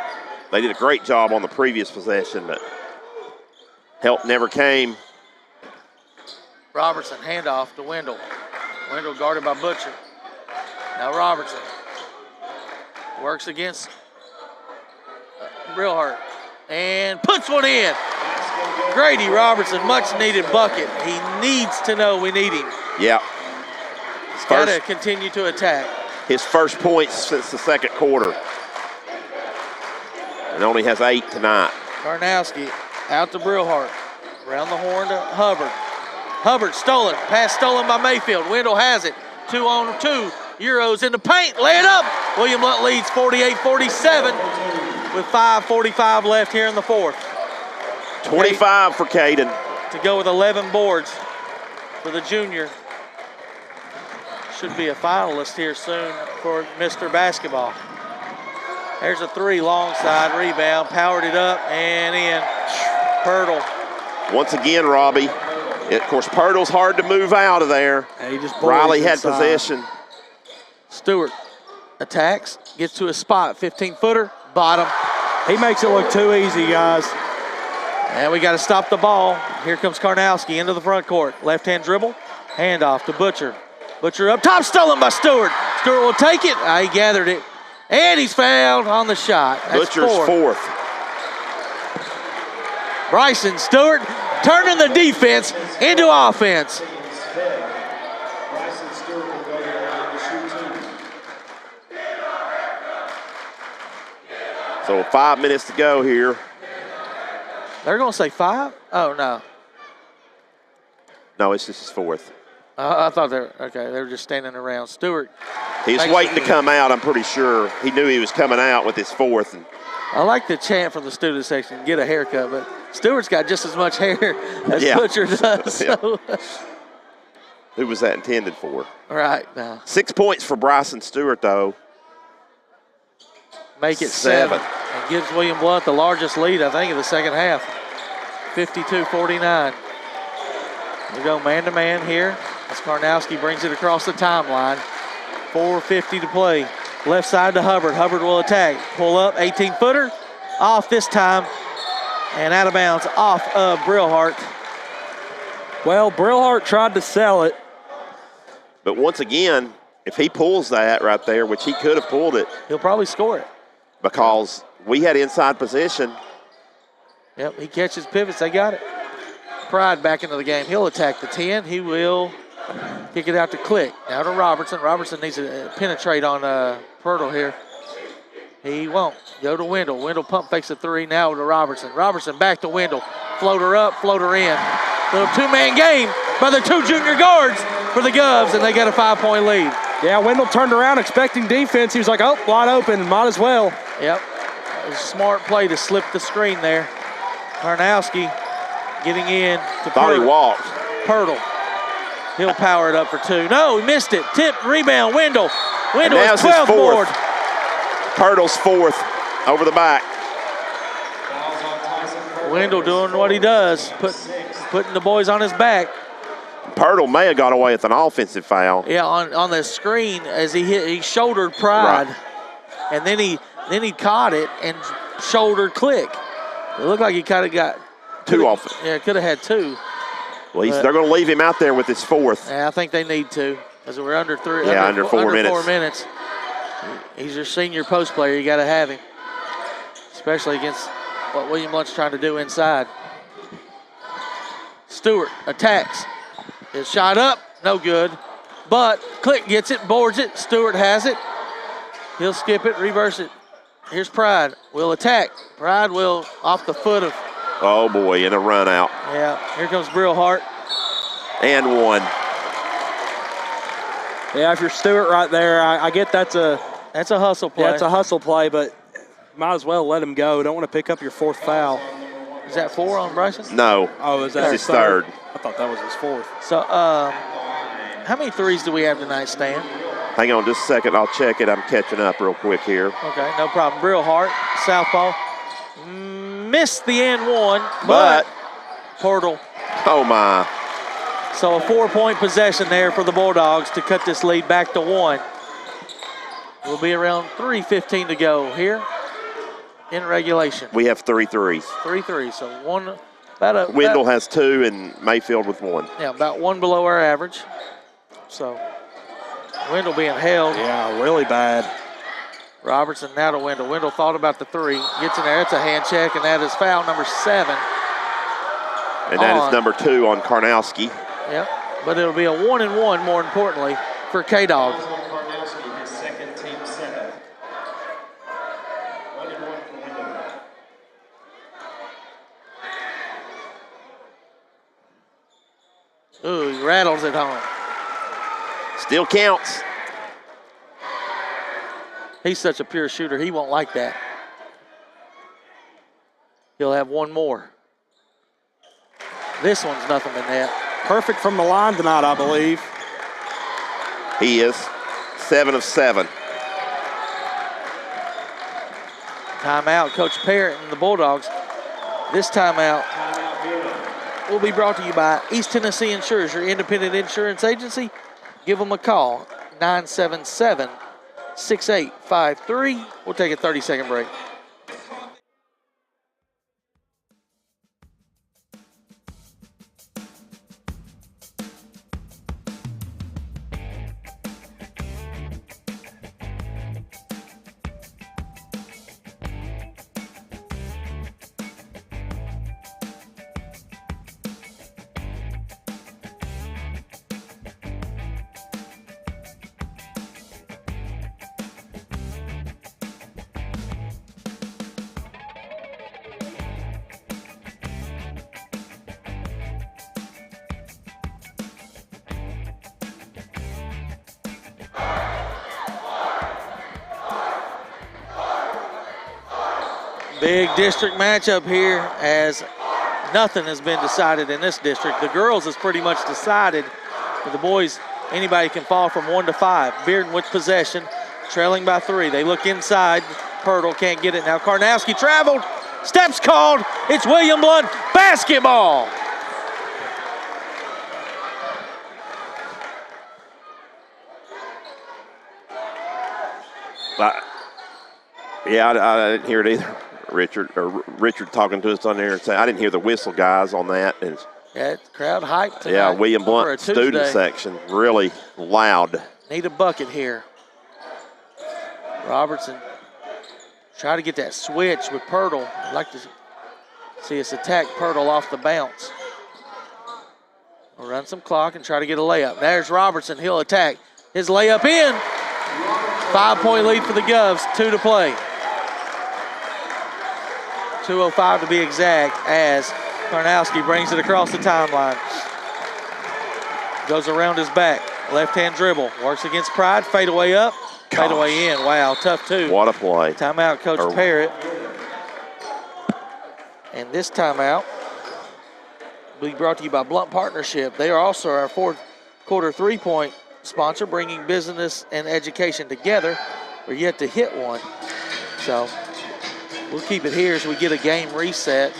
They did a great job on the previous possession, but Help never came. Robertson, handoff to Wendell. Wendell guarded by Butcher. Now Robertson works against Brillhart and puts one in. Grady Robertson, much needed bucket. He needs to know we need him. Yeah. He's got to continue to attack. His first points since the second quarter. And only has 8 tonight. Karnowski out to Brillhart. Around the horn to Hubbard. Hubbard stolen. Pass stolen by Mayfield. Wendell has it. 2-on-2. Euros in the paint. Lay it up. William Blount leads 48-47 with 5:45 left here in the fourth. 25 for Caden. To go with 11 boards for the junior. Should be a finalist here soon for Mr. Basketball. There's a 3, long side rebound, powered it up and in. Pirtle. Once again, Robbie. Of course, Pirtle's hard to move out of there. And he just Riley had inside. possession. Stewart attacks, gets to his spot, 15-footer, bottom. He makes it look too easy, guys. And we got to stop the ball. Here comes Karnowski into the front court. Left-hand dribble, handoff to Butcher. Butcher up top, stolen by Stewart. Stewart will take it. He gathered it. And he's fouled on the shot. That's Butcher's 4. fourth. Bryson Stewart turning the defense into offense. Bryson Stewart will go to the line to shoot 2. So 5 minutes to go here. They're going to say 5? Oh, no. No, it's just his fourth. I thought they were just standing around. Stewart. He's Thanks waiting to again. come out, I'm pretty sure. He knew he was coming out with his fourth. And I like the chant from the student section, get a haircut, but Stewart's got just as much hair as Yeah. Butcher does. Yeah. So. who was that intended for? Right now. 6 points for Bryson Stewart, though. Make it 7. And gives William Blount the largest lead, I think, in the second half. 52-49. We go man-to-man here as Karnowski brings it across the timeline. 4:50 to play. Left side to Hubbard. Hubbard will attack. Pull up, 18-footer. Off this time. And out of bounds off of Brillhart. Well, Brillhart tried to sell it. But once again, if he pulls that right there, which he could have pulled it, He'll probably score it. because we had inside position. Yep, he catches pivots. They got it. Pride back into the game. He'll attack the 10. He will kick it out to Click. Now to Robertson. Robertson needs to penetrate on Pirtle here. He won't. Go to Wendell. Wendell pump fakes a 3. Now to Robertson. Robertson back to Wendell. Floater up, floater in. Little 2-man game by the 2 junior guards for the Govs, and they got a 5-point lead. Yeah, Wendell turned around expecting defense. He was like, oh, wide open, might as well. Yep. It was a smart play to slip the screen there. Karnowski getting in to Thought he Pirtle. walked. Pirtle. He'll power it up for 2. No, he missed it. Tip, rebound, Wendell. Wendell And is now's his 12th board. fourth. Pirtle's fourth over the back. Fouls on Tyson Pirtle. Wendell doing what he does, putting the boys on his back. Pirtle may have got away with an offensive foul. Yeah, on the screen as he shouldered Pride, Right. and then he caught it and shouldered Click. It looked like he kind of got 2 off. Yeah, could have had 2. Well, they're going to leave him out there with his fourth. Yeah, I think they need to, because we're under 3. Yeah, under 4 minutes. 4 minutes. He's your senior post player. You got to have him, especially against what William Blount's trying to do inside. Stewart attacks. His shot up, no good. But Click gets it, boards it. Stewart has it. He'll skip it, reverse it. Here's Pride. Will attack. Pride will off the foot of. Oh, boy, in a run out. Yeah, here comes Brillhart. And 1. Yeah, if you're Stewart right there, I get that's a hustle play. Yeah, it's a hustle play, but might as well let him go. Don't want to pick up your 4th foul. Is that 4 on Bryson? No. Oh, is that That's his third. I thought that was his 4th. So, how many threes do we have tonight, Stan? Hang on just a second. I'll check it. I'm catching up real quick here. Okay, no problem. Brillhart, southpaw, missed the and 1, But, Pirtle. oh, my. So a 4-point possession there for the Bulldogs to cut this lead back to 1. We'll be around 3:15 to go here in regulation. We have 3 threes. 3-3, so Wendell has 2 and Mayfield with 1. Yeah, about 1 below our average. So Wendell being held. Yeah, really bad. Robertson now to Wendell. Wendell thought about the 3. Gets in there. It's a hand check, and that is foul number 7. And that is number 2 on Karnowski. Yep. But it'll be a 1-and-1, more importantly, for K-Dog. Karnowski, his second, team 7. 1-1 for Wendell. Ooh, he rattles it home. Still counts. He's such a pure shooter, he won't like that. He'll have 1 more. This one's nothing but net. Perfect from the line tonight, I believe. He is 7 of 7. Timeout, Coach Parrott and the Bulldogs. This timeout will be brought to you by East Tennessee Insurers, your independent insurance agency. Give them a call, 977-6853. We'll take a 30-second break. Big district matchup here as nothing has been decided in this district. The girls is pretty much decided. For the boys, anybody can fall from 1 to 5. Bearden with possession, trailing by 3. They look inside. Pirtle can't get it now. Karnowski traveled. Steps called. It's William Blount. Basketball. Yeah, I didn't hear it either. Richard talking to us on there and saying, I didn't hear the whistle guys on that. And Yeah, crowd hyped tonight. yeah, William for a Blount student Tuesday. section, really loud. Need a bucket here. Robertson try to get that switch with Pirtle. I'd like to see us attack Pirtle off the bounce. We'll run some clock and try to get a layup. There's Robertson. He'll attack. His layup in. 5-point lead for the Govs. 2 to play. 2:05 to be exact as Karnowski brings it across the timeline. Goes around his back. Left-hand dribble. Works against Pride. Fade away up. Fade away in. Wow, tough 2. What a play. Timeout, Coach Parrott. And this timeout will be brought to you by Blount Partnership. They are also our 4th quarter 3-point sponsor, bringing business and education together. We're yet to hit one. So we'll keep it here as we get a game reset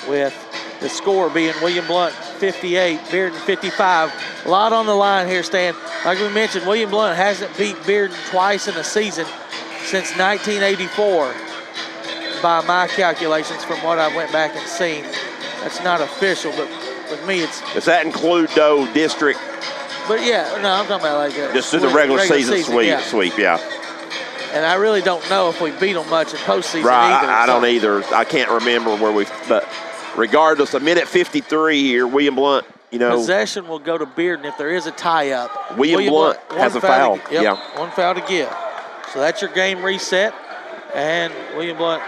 with the score being William Blount 58, Bearden 55. A lot on the line here, Stan. Like we mentioned, William Blount hasn't beat Bearden twice in a season since 1984 by my calculations from what I went back and seen. That's not official, but with me it's... Does that include, though, district? But yeah, no, I'm talking about like a... Just through the regular season sweep, yeah. And I really don't know if we beat them much in postseason right, either. I don't either. I can't remember where we... But regardless, a minute 53 here, William Blount, you know... Possession will go to Bearden if there is a tie-up. William Blount has a foul. Yep, 1 foul to give. So that's your game reset. And William Blount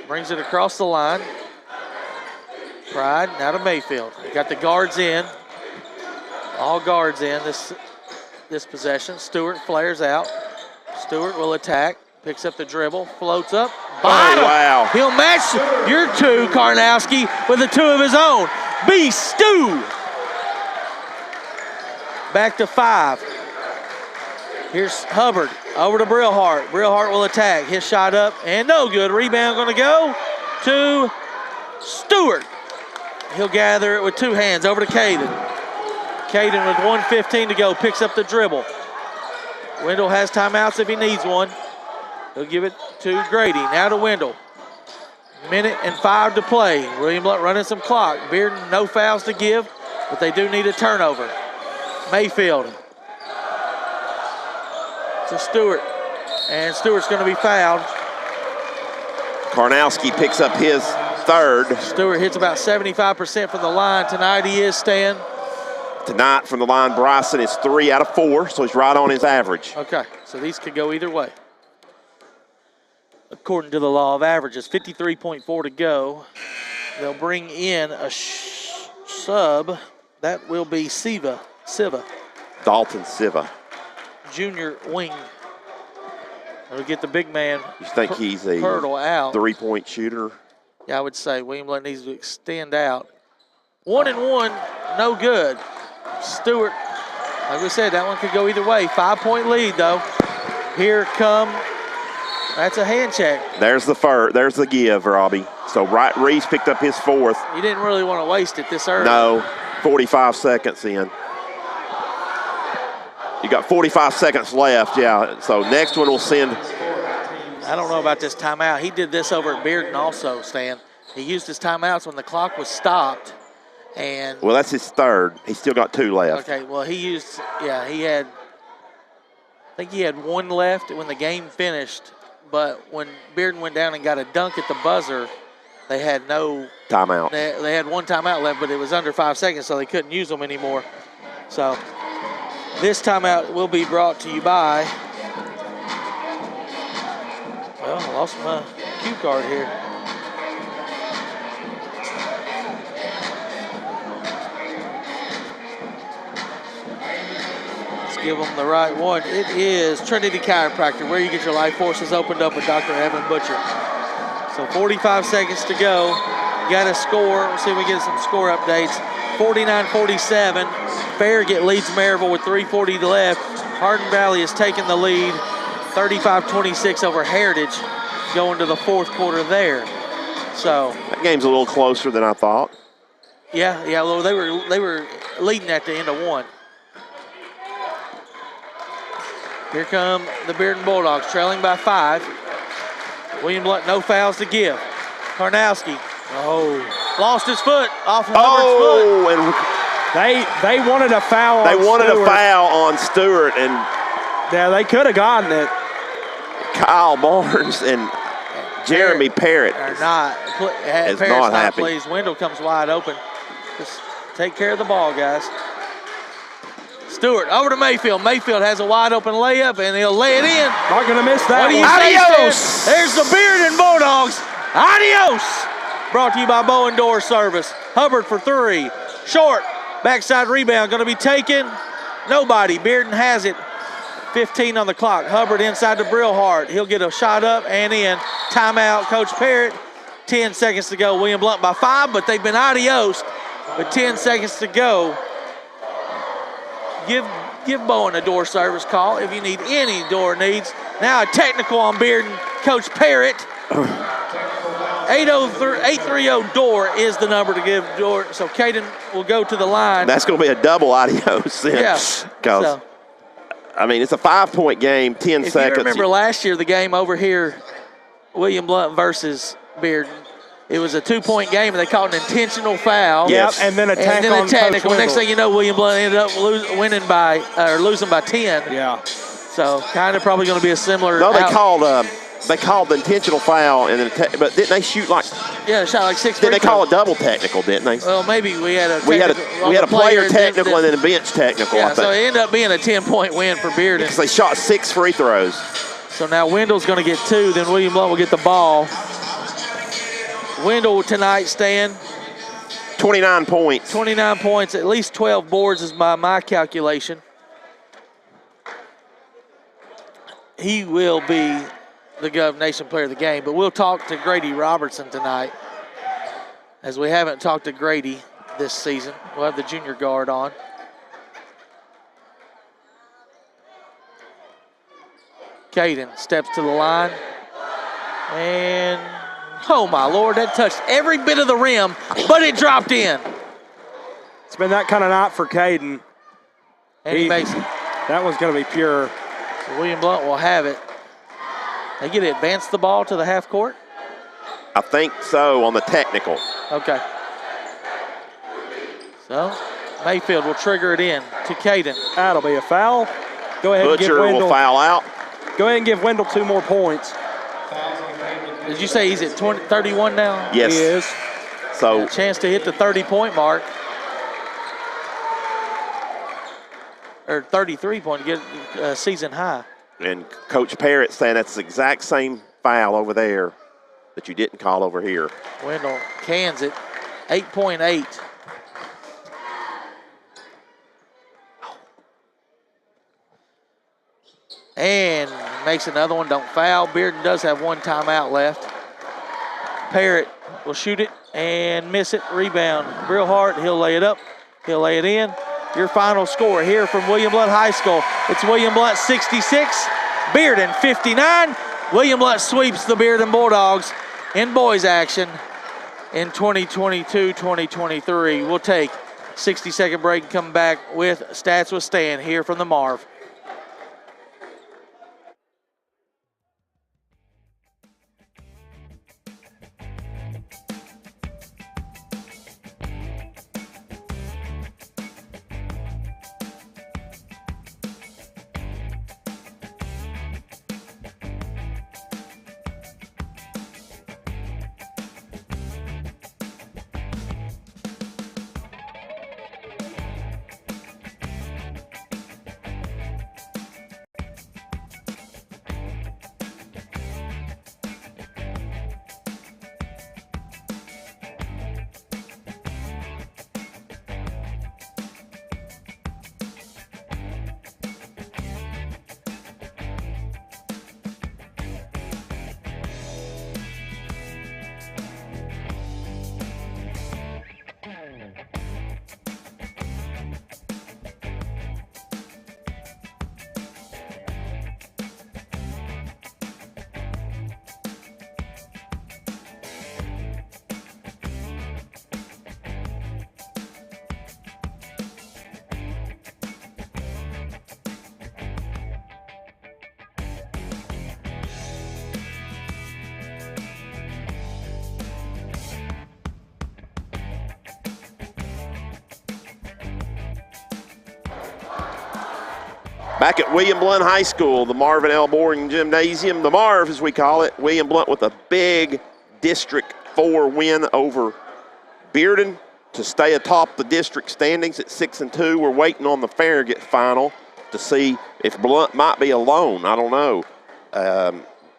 brings it across the line. Pride, now to Mayfield. They got the guards in. All guards in this possession. Stewart flares out. Stewart will attack. Picks up the dribble. Floats up. Bottom. Oh, wow. He'll match your 2, Karnowski, with a 2 of his own. Stu. Back to 5. Here's Hubbard over to Brillhart. Brillhart will attack. His shot up and no good. Rebound going to go to Stewart. He'll gather it with 2 hands over to Caden. Caden with 1:15 to go picks up the dribble. Wendell has timeouts if he needs one. He'll give it to Grady. Now to Wendell. Minute and 5 to play. William Blount running some clock. Bearden, no fouls to give, but they do need a turnover. Mayfield to Stewart, and Stewart's going to be fouled. Karnowski picks up his third. Stewart hits about 75% from the line tonight. He is, Stan. Tonight from the line, Bryson is 3 out of 4, so he's right on his average. Okay, so these could go either way. According to the law of averages, 53.4 to go. They'll bring in a sub. That will be Siva. Dalton Siva. Junior wing. They'll get the big man. You think he's a Hurdle out. 3-point shooter? Yeah, I would say William Blount needs to extend out. 1 and 1, no good. Stewart, like we said, that one could go either way. 5-point lead, though. Here come, that's a hand check. There's the give, Robbie. So Reese picked up his fourth. You didn't really want to waste it this early. No, 45 seconds in. You got 45 seconds left, yeah. So next one will send. I don't know about this timeout. He did this over at Bearden also, Stan. He used his timeouts when the clock was stopped. And Well, that's his third. He's still got 2 left. okay, well, he had, I think he had 1 left when the game finished. But when Bearden went down and got a dunk at the buzzer, they had no Timeout. They had 1 timeout left, but it was under 5 seconds, so they couldn't use them anymore. So this timeout will be brought to you by, well, I lost my cue card here. Let's give them the right one. It is Trinity Chiropractor, where you get your life forces opened up with Dr. Evan Butcher. So 45 seconds to go. Got a score. We'll see if we get some score updates. 49-47. Farragut leads Maryville with 3:40 left. Hardin Valley has taken the lead. 35-26 over Heritage going to the 4th quarter there. So That game's a little closer than I thought. yeah, well, they were leading at the end of 1. Here come the Bearden Bulldogs, trailing by 5. William Blount, no fouls to give. Karnowski, lost his foot off of Hubbard's foot. And They wanted a foul. they on wanted Stewart. a foul on Stewart, and Yeah, they could have gotten it. Kyle Barnes and Jeremy Parrott Are not, is Parrish not happy. Please, Wendell comes wide open. Just take care of the ball, guys. Stewart over to Mayfield. Mayfield has a wide open layup, and he'll lay it in. Not going to miss that What do you one. say, Adios! Stan? There's the Bearden Bulldogs. Adios! Brought to you by Bowen Door Service. Hubbard for 3. Short. Backside rebound going to be taken. Nobody. Bearden has it. 15 on the clock. Hubbard inside to Brillhart. He'll get a shot up and in. Timeout, Coach Parrott. 10 seconds to go. William Blount by 5, but they've been adios. With 10 seconds to go. Give Bowen a door service call if you need any door needs. Now a technical on Bearden. Coach Parrott. 830-door is the number to give door. So Caden will go to the line. That's going to be a double adios then. Yeah. 'Cause, So, I mean, it's a 5-point game, 10 if seconds. you remember last year, the game over here, William Blount versus Bearden, it was a 2-point game, and they called an intentional foul. Yes. Yep, and then a And tackle then on a technical. Coach Next Wendell. thing you know, William Blount ended up losing by 10. Yeah. So kind of probably going to be a similar. No, they called the intentional foul, and then but didn't they shoot like? Yeah, shot like 6 Did they free call throws. it double technical? Didn't they? Well, maybe we had a we had a player technical that- and then a bench technical. yeah, I so think. it ended up being a 10-point win for Bearden. Because they shot 6 free throws. So now Wendell's going to get 2, then William Blount will get the ball. Wendell tonight, Stan, 29 points. 29 points, at least 12 boards is by my calculation. He will be the Gov Nation Player of the Game, but we'll talk to Grady Robertson tonight, as we haven't talked to Grady this season. We'll have the junior guard on. Caden steps to the line, and oh my Lord, that touched every bit of the rim, but it dropped in. It's been that kind of night for Caden. And he makes it. That one's going to be pure. So William Blount will have it. They get to advance the ball to the half court. I think so on the technical. Okay. So Mayfield will trigger it in to Caden. That'll be a foul. Go ahead and give Butcher Wendell. will foul out. Go ahead and give Wendell 2 more points. Fouls on Caden. Did you say he's at 31 now? Yes. He is. So A chance to hit the 30-point mark. Or 33-point to get a season high. and Coach Parrott saying that's the exact same foul over there that you didn't call over here. Wendell cans it, 8.8. And makes another one, don't foul. Bearden does have one timeout left. Parrott will shoot it and miss it. Rebound, Brillhart, he'll lay it up. He'll lay it in. Your final score here from William Blount High School. It's William Blount 66, Bearden 59. William Blount sweeps the Bearden Bulldogs in boys action in 2022-2023. We'll take a 60-second break and come back with Stats with Stan here from the Marv. Back at William Blount High School, the Marvin L. Boring Gymnasium, the Marv as we call it, William Blount with a big District 4 win over Bearden to stay atop the district standings at 6-2. We're waiting on the Farragut final to see if Blount might be alone. I don't know.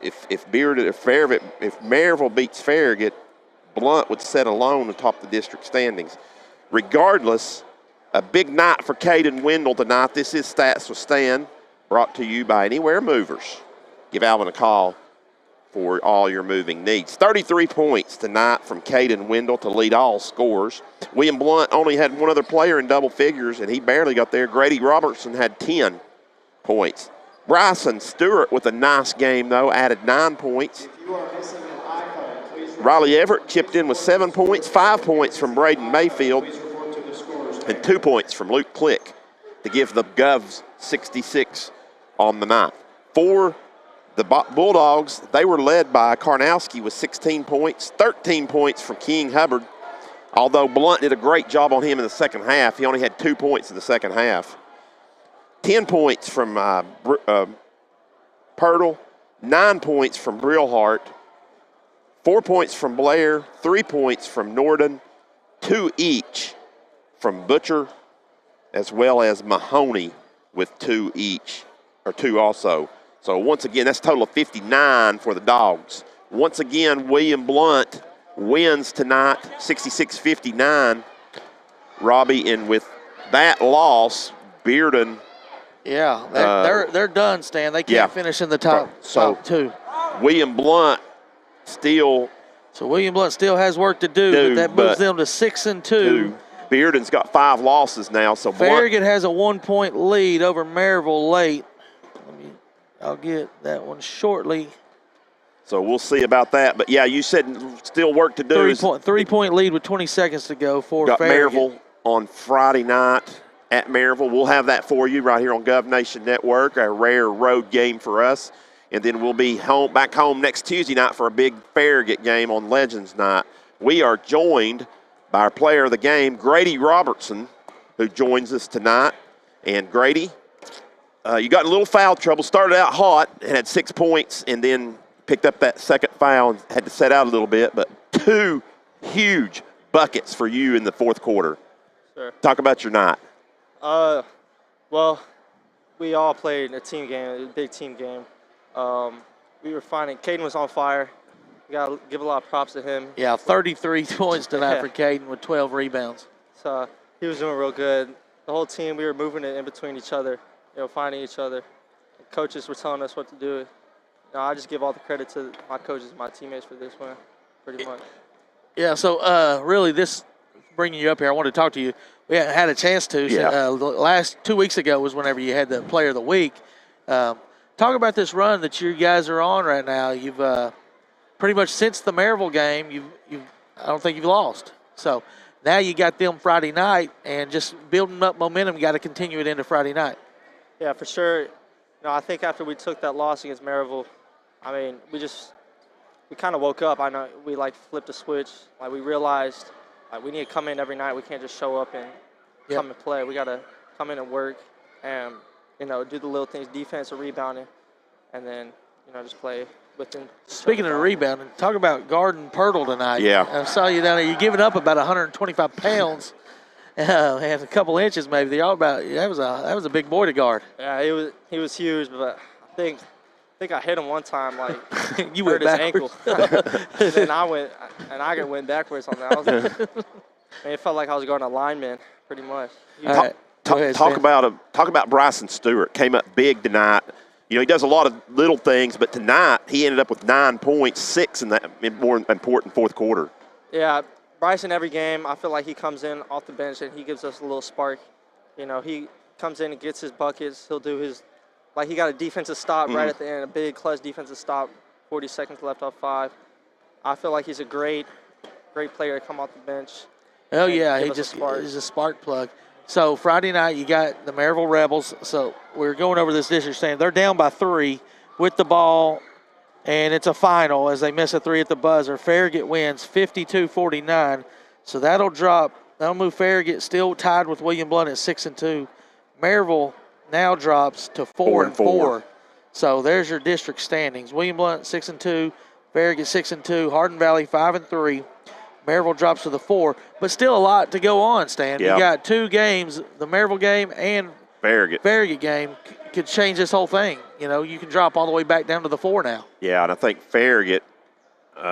If Maryville beats Farragut, Blount would set alone atop the district standings. Regardless, a big night for Caden Wendell tonight. This is Stats with Stan, brought to you by Anywhere Movers. Give Alvin a call for all your moving needs. 33 points tonight from Caden Wendell to lead all scores. William Blount only had one other player in double figures, and he barely got there. Grady Robertson had 10 points. Bryson Stewart with a nice game, though, added 9 points. If you are missing an iPhone, please Riley Everett chipped in with 7 points, 5 points from Braden Mayfield, report to the scores. and 2 points from Luke Click to give the Govs 66 on the night. For the Bulldogs, they were led by Karnowski with 16 points, 13 points from King Hubbard. Although Blount did a great job on him in the second half, he only had 2 points in the second half. 10 points from Pirtle, 9 points from Brillhart, 4 points from Blair, 3 points from Norden, 2 each from Butcher, as well as Mahoney with 2 each, or 2 also. So once again, that's a total of 59 for the Dogs. Once again, William Blount wins tonight, 66-59. Robbie, and with that loss, Bearden. Yeah, they're done, Stan. They can't finish in the top two. William Blount still. So William Blount still has work to do, but that moves them to 6-2. Bearden's got 5 losses now, so Farragut has a 1-point lead over Maryville late. I'll get that one shortly. So we'll see about that. But yeah, you said still work to do. 3-point lead with 20 seconds to go for got Farragut. Maryville on Friday night at Maryville. We'll have that for you right here on Gov Nation Network, a rare road game for us. and then we'll be back home next Tuesday night for a big Farragut game on Legends Night. We are joined by our player of the game, Grady Robertson, who joins us tonight. And Grady, you got in a little foul trouble, started out hot, had 6 points, and then picked up that second foul and had to set out a little bit, but 2 huge buckets for you in the fourth quarter. Sure. Talk about your night. Well, we all played a team game, a big team game. We were finding Caden was on fire. We got to give a lot of props to him. Yeah, 33 points tonight Yeah. for Caden with 12 rebounds. So he was doing real good. The whole team, we were moving it in between each other, finding each other. The coaches were telling us what to do. I just give all the credit to my coaches and my teammates for this one, pretty much. Yeah, so really this bringing you up here, I wanted to talk to you. We hadn't had a chance to. Yeah. The last 2 weeks ago was whenever you had the Player of the Week. Talk about this run that you guys are on right now. You've pretty much since the Maryville game, I don't think you've lost. So now you got them Friday night, and just building up momentum, you got to continue it into Friday night. Yeah, for sure. I think after we took that loss against Maryville, we kind of woke up. I know we flipped a switch. We realized we need to come in every night. We can't just show up and come and play. We got to come in and work and, do the little things, defense or rebounding, and then, just play within. Speaking of rebounding, talk about guarding Pirtle tonight. Yeah. I saw you down there. You're giving up about 125 pounds and a couple inches maybe. That was a big boy to guard. Yeah, he was huge, but I think I hit him one time, You hurt went his ankle. And then I went backwards on that. It felt like I was going to lineman, pretty much. All right. Go ahead, Talk Stan. about Bryson Stewart. Came up big tonight. He does a lot of little things, but tonight he ended up with 9 points, 6 in that more important fourth quarter. Yeah, Bryson every game, I feel like he comes in off the bench and he gives us a little spark. He comes in and gets his buckets. He'll do his, he got a defensive stop right at the end, a big clutch defensive stop, 40 seconds left off 5. I feel like he's a great player to come off the bench. Oh, yeah, give us a he's a spark plug. So Friday night you got the Maryville Rebels. So we're going over this district saying they're down by 3 with the ball, and it's a final as they miss a 3 at the buzzer. Farragut wins 52-49. So that'll move Farragut still tied with William Blount at 6-2. Maryville now drops to 4-4. So there's your district standings. William Blount 6-2, Farragut 6-2, Hardin Valley 5-3. Maryville drops to the 4, but still a lot to go on, Stan. Yep. You got 2 games, the Maryville game and Farragut game could change this whole thing. You can drop all the way back down to the 4 now. Yeah, and I think Farragut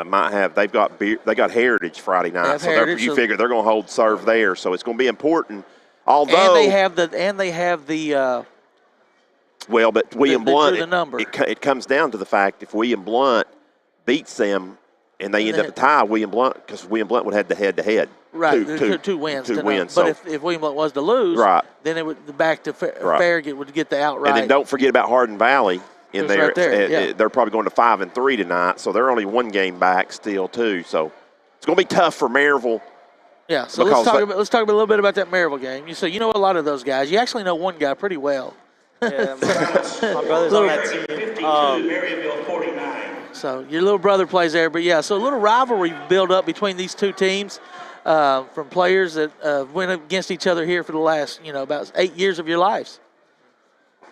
might have. They got Heritage Friday night, you figure they're going to hold serve there. So it's going to be important. Although and they have the well, but William Blount, the number. It comes down to the fact if William Blount beats them and they end up a tie, because William Blount would have the head-to-head. Right, two Two wins. wins. But if William Blount was to lose, right, then it would back to Farragut would get the outright. And then don't forget about Hardin Valley in there. Right there. They're probably going to 5-3 tonight, so they're only 1 game back still too. So it's going to be tough for Maryville. Yeah. So let's talk about a little bit about that Maryville game. So you know a lot of those guys. You actually know one guy pretty well. Yeah, my brother's on that team. 52, Maryville 49. So your little brother plays there, but yeah, so a little rivalry built up between these 2 teams from players that went against each other here for the last, about 8 years of your lives.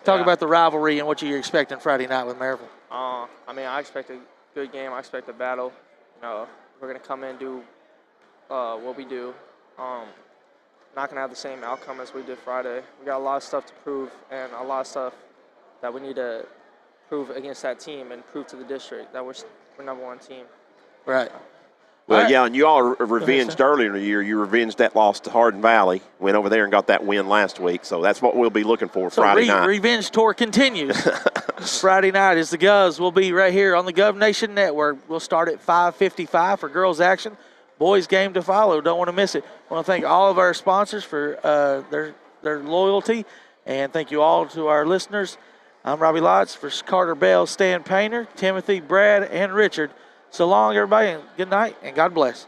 Talk about the rivalry and what you're expecting Friday night with Maryville. I expect a good game. I expect a battle. We're going to come in and do what we do. Not going to have the same outcome as we did Friday. We got a lot of stuff to prove and a lot of stuff that we need to prove against that team and prove to the district that we're number 1 team. Right. Well, yeah, and you all revenged earlier in the year. You revenged that loss to Hardin Valley. Went over there and got that win last week. So that's what we'll be looking for Friday night. Revenge tour continues. Friday night is the Govs. We'll be right here on the Gov Nation Network. We'll start at 5:55 for girls action. Boys game to follow. Don't want to miss it. I want to thank all of our sponsors for their loyalty, and thank you all to our listeners. I'm Robbie Lotz for Carter Bell, Stan Painter, Timothy, Brad, and Richard. So long, everybody, and good night, and God bless.